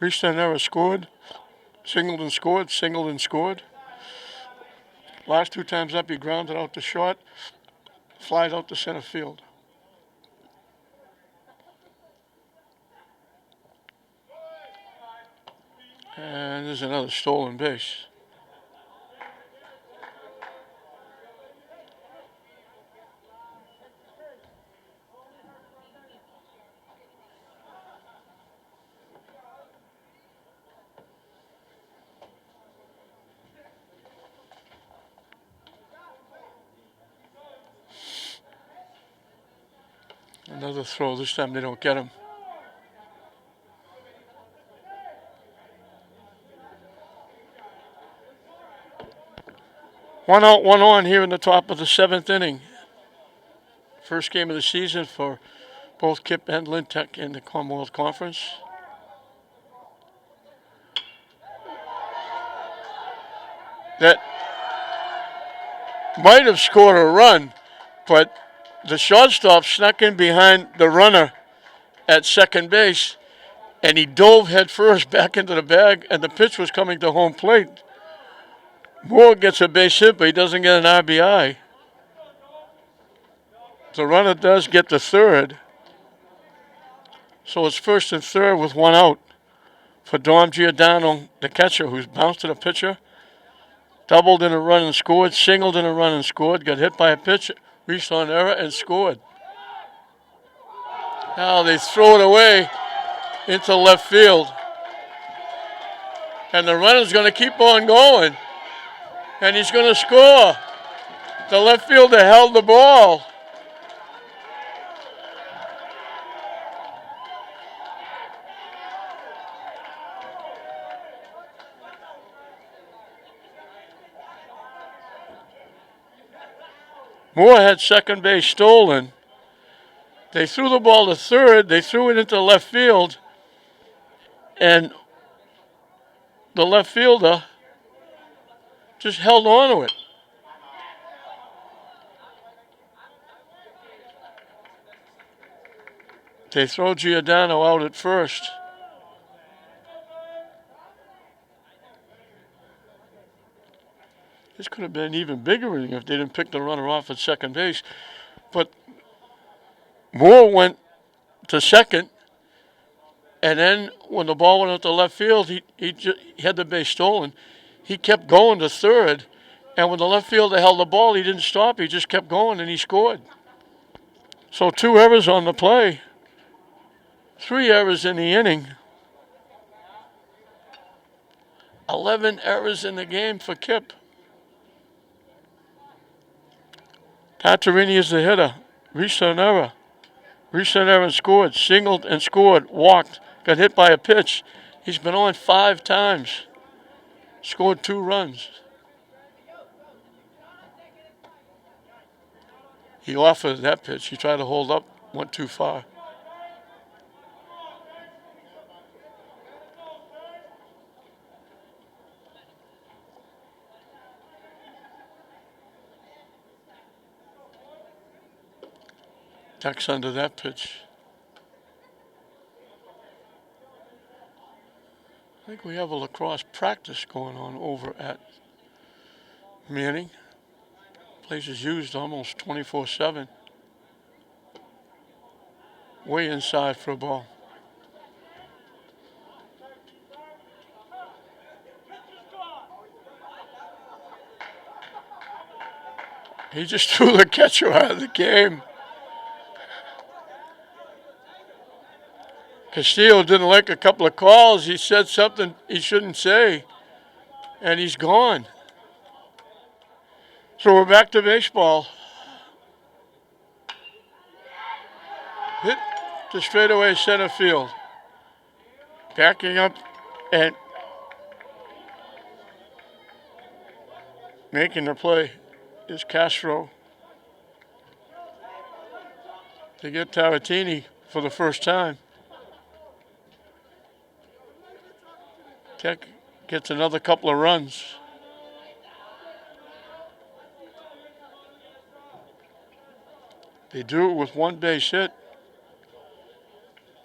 Reached an error, scored. Singled and scored, singled and scored. Last 2 times up, he grounded out to short. Flies out to center field. And there's another stolen base. Another throw. This time they don't get him. One out, one on here in the top of the 7th inning. First game of the season for both KIPP and Lynn Tech in the Commonwealth Conference. That might have scored a run, but the shortstop snuck in behind the runner at second base, and he dove headfirst back into the bag, and the pitch was coming to home plate. Moore gets a base hit, but he doesn't get an RBI. The runner does get the third. So it's first and third with one out for Dom Giordano, the catcher, who's bounced to the pitcher, doubled in a run and scored, singled in a run and scored, got hit by a pitch, reached on error and scored. Now they throw it away into left field. And the runner's going to keep on going. And he's going to score. The left fielder held the ball. Moore had second base stolen. They threw the ball to third. They threw it into left field. And the left fielder just held on to it. They throw Giordano out at first. This could have been an even bigger inning if they didn't pick the runner off at second base. But Moore went to second, and then when the ball went out to left field, he had the base stolen. He kept going to third, and when the left fielder held the ball, he didn't stop. He just kept going, and he scored. So 2 errors on the play, 3 errors in the inning, 11 errors in the game for KIPP. Tatarini is the hitter. Reached an error. Reached an error and scored. Singled and scored. Walked. Got hit by a pitch. He's been on 5 times. Scored 2 runs. He offered that pitch. He tried to hold up. Went too far. Ducks under that pitch. I think we have a lacrosse practice going on over at Manning. Place is used almost 24/7. Way inside for a ball. He just threw the catcher out of the game. Castillo didn't like a couple of calls. He said something he shouldn't say, and he's gone. So we're back to baseball. Hit to straightaway center field. Backing up and making the play is Castro. To get Taratini for the first time. Tech gets another couple of runs. They do it with 1 base hit.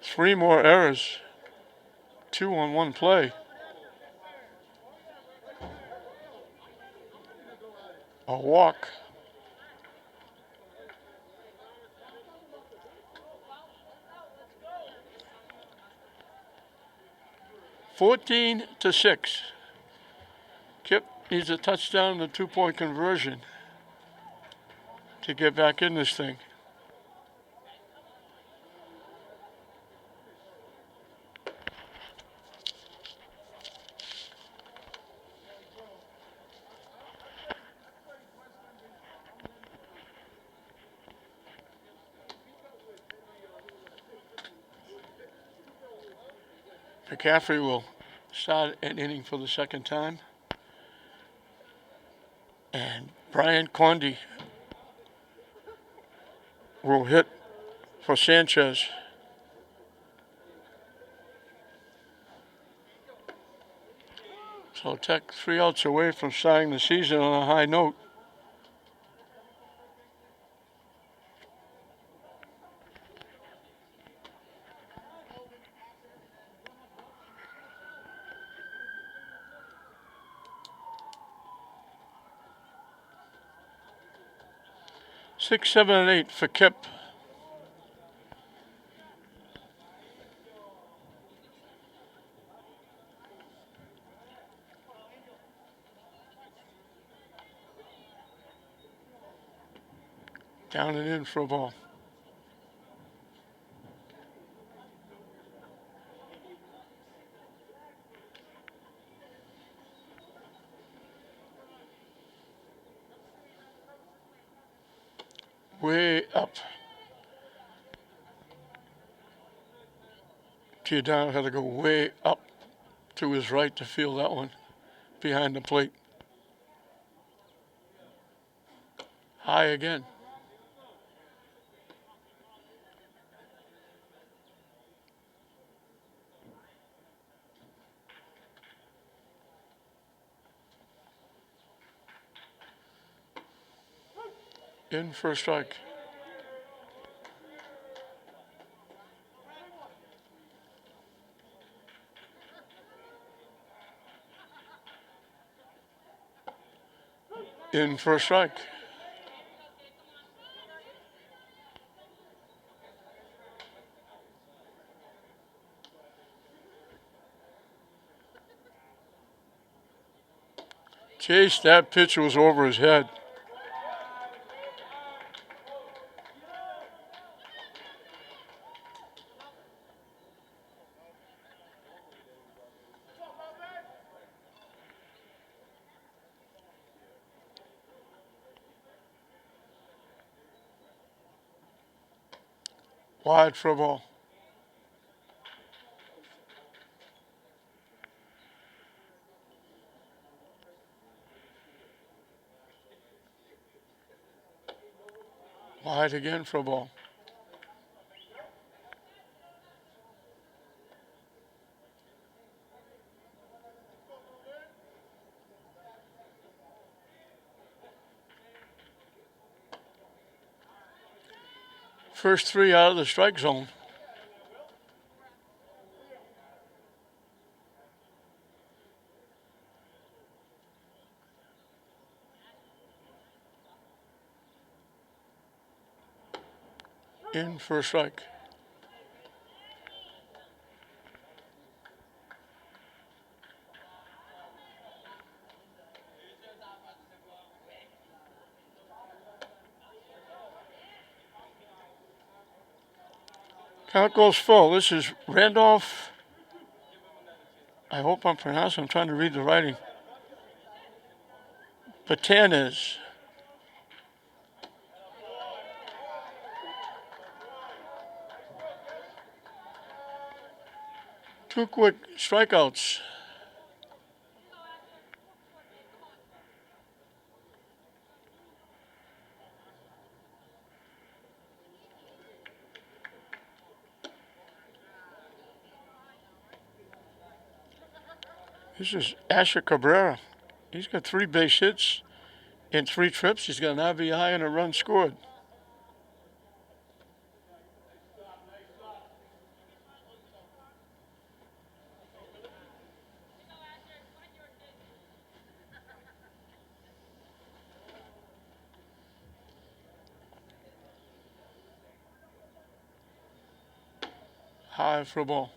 3 more errors. 2 on 1 play. A walk. (14-6). KIPP needs a touchdown and a 2-point conversion to get back in this thing. McCaffrey will start an inning for the second time. And Brian Condi will hit for Sanchez. So Tech 3 outs away from starting the season on a high note. Six, 7, and 8 for KIPP. Down and in for a ball. Way up. Giordano had to go way up to his right to field that one behind the plate. High again. In for a strike. In for a strike. Chase, that pitch was over his head. Wide for a ball. Wide again for a ball. First three out of the strike zone. In for a strike. Count goes full. This is Randolph. I hope I'm pronouncing. I'm trying to read the writing. Batanes. Two quick strikeouts. This is Asher Cabrera. He's got 3 base hits in 3 trips. He's got an RBI and a run scored. High for a ball.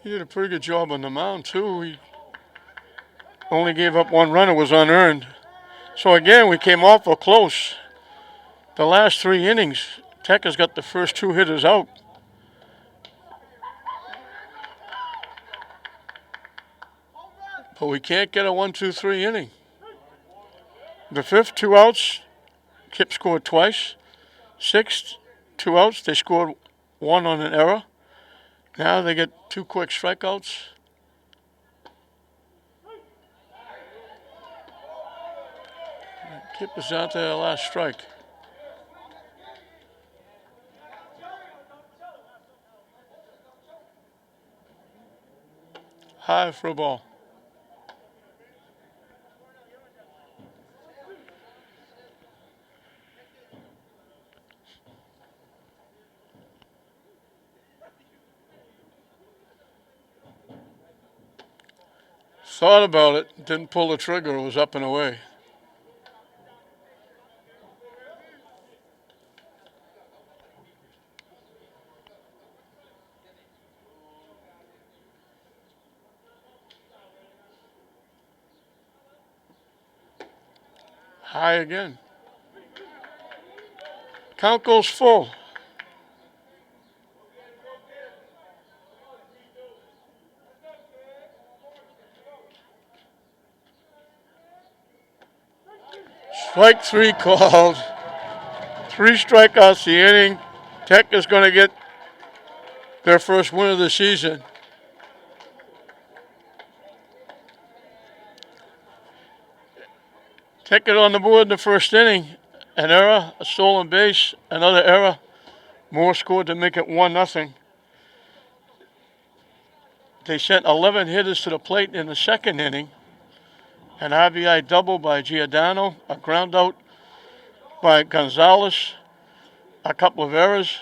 He did a pretty good job on the mound, too. He only gave up 1 run. It was unearned. So, again, we came awful close. The last 3 innings, Tech has got the first 2 hitters out. But we can't get a 1-2-3 inning. The 5th, 2 outs. KIPP scored twice. 6th, 2 outs. They scored 1 on an error. Now they get 2 quick strikeouts. KIPP is out to their last strike. High for a ball. Thought about it, didn't pull the trigger, it was up and away. High again. Count goes full. Strike three called. 3 strikeouts the inning. Tech is going to get their first win of the season. Tech it on the board in the first inning. An error, a stolen base, another error. Moore scored to make it 1-0. They sent 11 hitters to the plate in the second inning. An RBI double by Giordano, a ground out by Gonzalez, a couple of errors.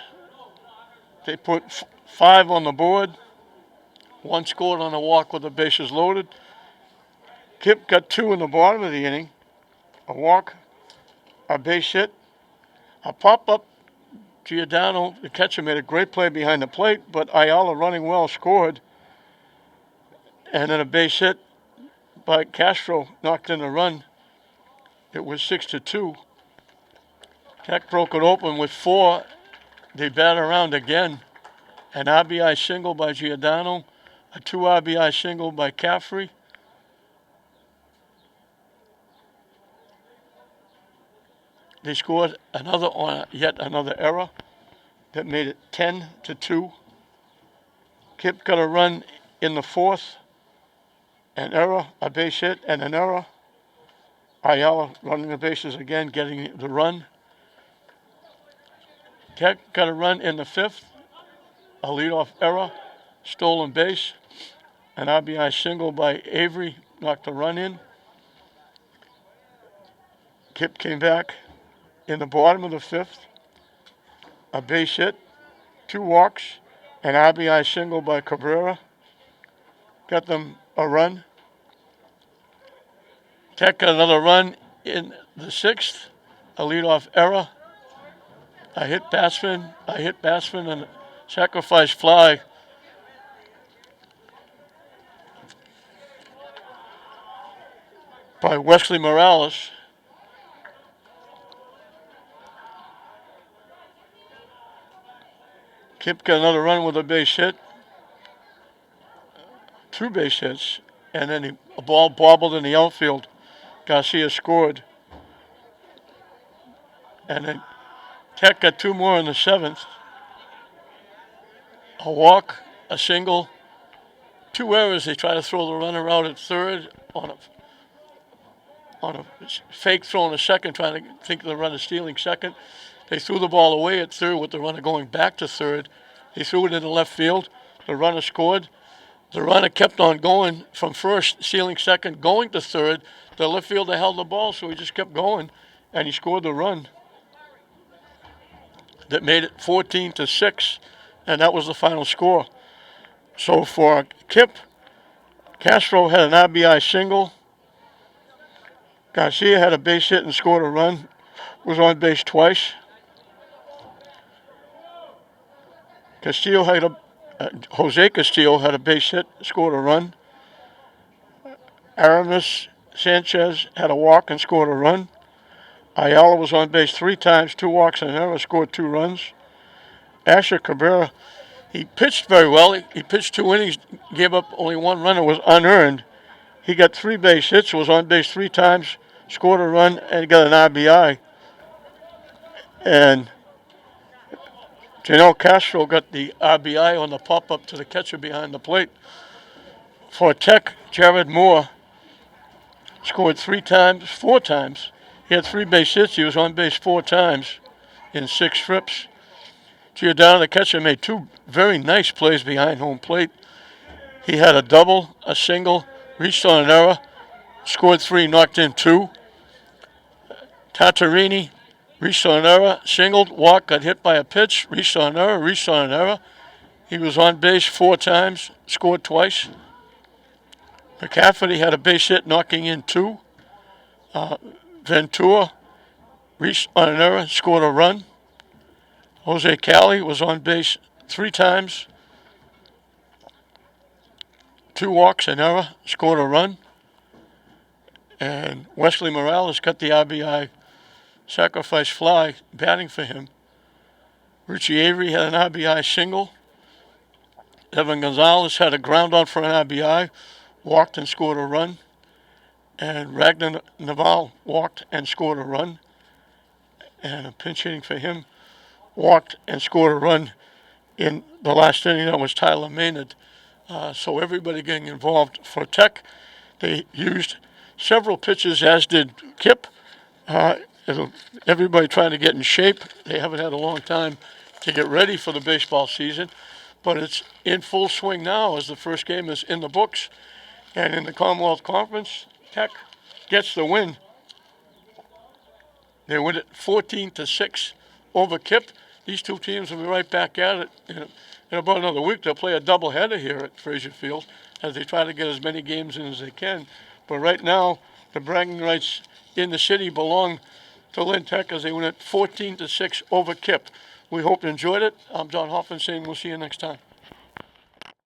They put 5 on the board. 1 scored on a walk with the bases loaded. KIPP got 2 in the bottom of the inning. A walk, a base hit, a pop-up. Giordano, the catcher, made a great play behind the plate, but Ayala, running well, scored. And then a base hit by Castro knocked in a run. It was 6-2. Tech broke it open with 4. They bat around again. An RBI single by Giordano, a 2 RBI single by Caffrey. They scored another on yet another error that made it 10-2. KIPP got a run in the 4th. An error, a base hit, and an error. Ayala running the bases again, getting the run. Tech got a run in the 5th. A leadoff error, stolen base. An RBI single by Avery knocked the run in. KIPP came back in the bottom of the 5th. A base hit, 2 walks, an RBI single by Cabrera. Got them a run. Tech got another run in the 6th. A leadoff error. A hit batsman and a sacrifice fly. By Wesley Morales. KIPP got another run with a base hit. 2 base hits. And then a ball bobbled in the outfield. Garcia scored. And then Tech got 2 more in the 7th. A walk, a single, 2 errors. They try to throw the runner out at third on a fake throw in the second, trying to think the runner stealing second. They threw the ball away at third with the runner going back to third. They threw it into left field. The runner scored. The runner kept on going from first, stealing second, going to third. The left fielder held the ball, so he just kept going, and he scored the run that made it 14-6, and that was the final score. So for KIPP, Castro had an RBI single. Garcia had a base hit and scored a run. Was on base twice. Jose Castillo had a base hit, scored a run. Aramis Sanchez had a walk and scored a run. Ayala was on base 3 times, 2 walks and an error, scored 2 runs. Asher Cabrera, he pitched very well. He pitched 2 innings, gave up only 1 run. It was unearned. He got 3 base hits, was on base 3 times, scored a run, and got an RBI. And Janelle Castro got the RBI on the pop-up to the catcher behind the plate. For Tech, Jared Moore scored 4 times. He had 3 base hits. He was on base 4 times in 6 trips. Giordano, the catcher, made 2 very nice plays behind home plate. He had a double, a single, reached on an error, scored 3, knocked in 2. Tartarini reached on an error, singled, walked, got hit by a pitch, reached on an error, reached on an error. He was on base 4 times, scored twice. McCafferty had a base hit, knocking in 2. Ventura reached on an error, scored a run. Jose Cali was on base 3 times. 2 walks, an error, scored a run. And Wesley Morales got the RBI sacrifice fly batting for him. Richie Avery had an RBI single. Evan Gonzalez had a ground out for an RBI, walked and scored a run. And Ragnar Naval walked and scored a run. And a pinch hitting for him, walked and scored a run in the last inning. That was Tyler Maynard. So everybody getting involved for Tech. They used several pitches, as did KIPP. Everybody trying to get in shape. They haven't had a long time to get ready for the baseball season, but it's in full swing now as the first game is in the books. And in the Commonwealth Conference, Tech gets the win. They win it 14-6 over KIPP. These two teams will be right back at it in about another week. They'll play a doubleheader here at Frazier Field as they try to get as many games in as they can. But right now, the bragging rights in the city belong to Lynn Tech as they win it 14-6 over KIPP. We hope you enjoyed it. I'm John Hoffman saying we'll see you next time.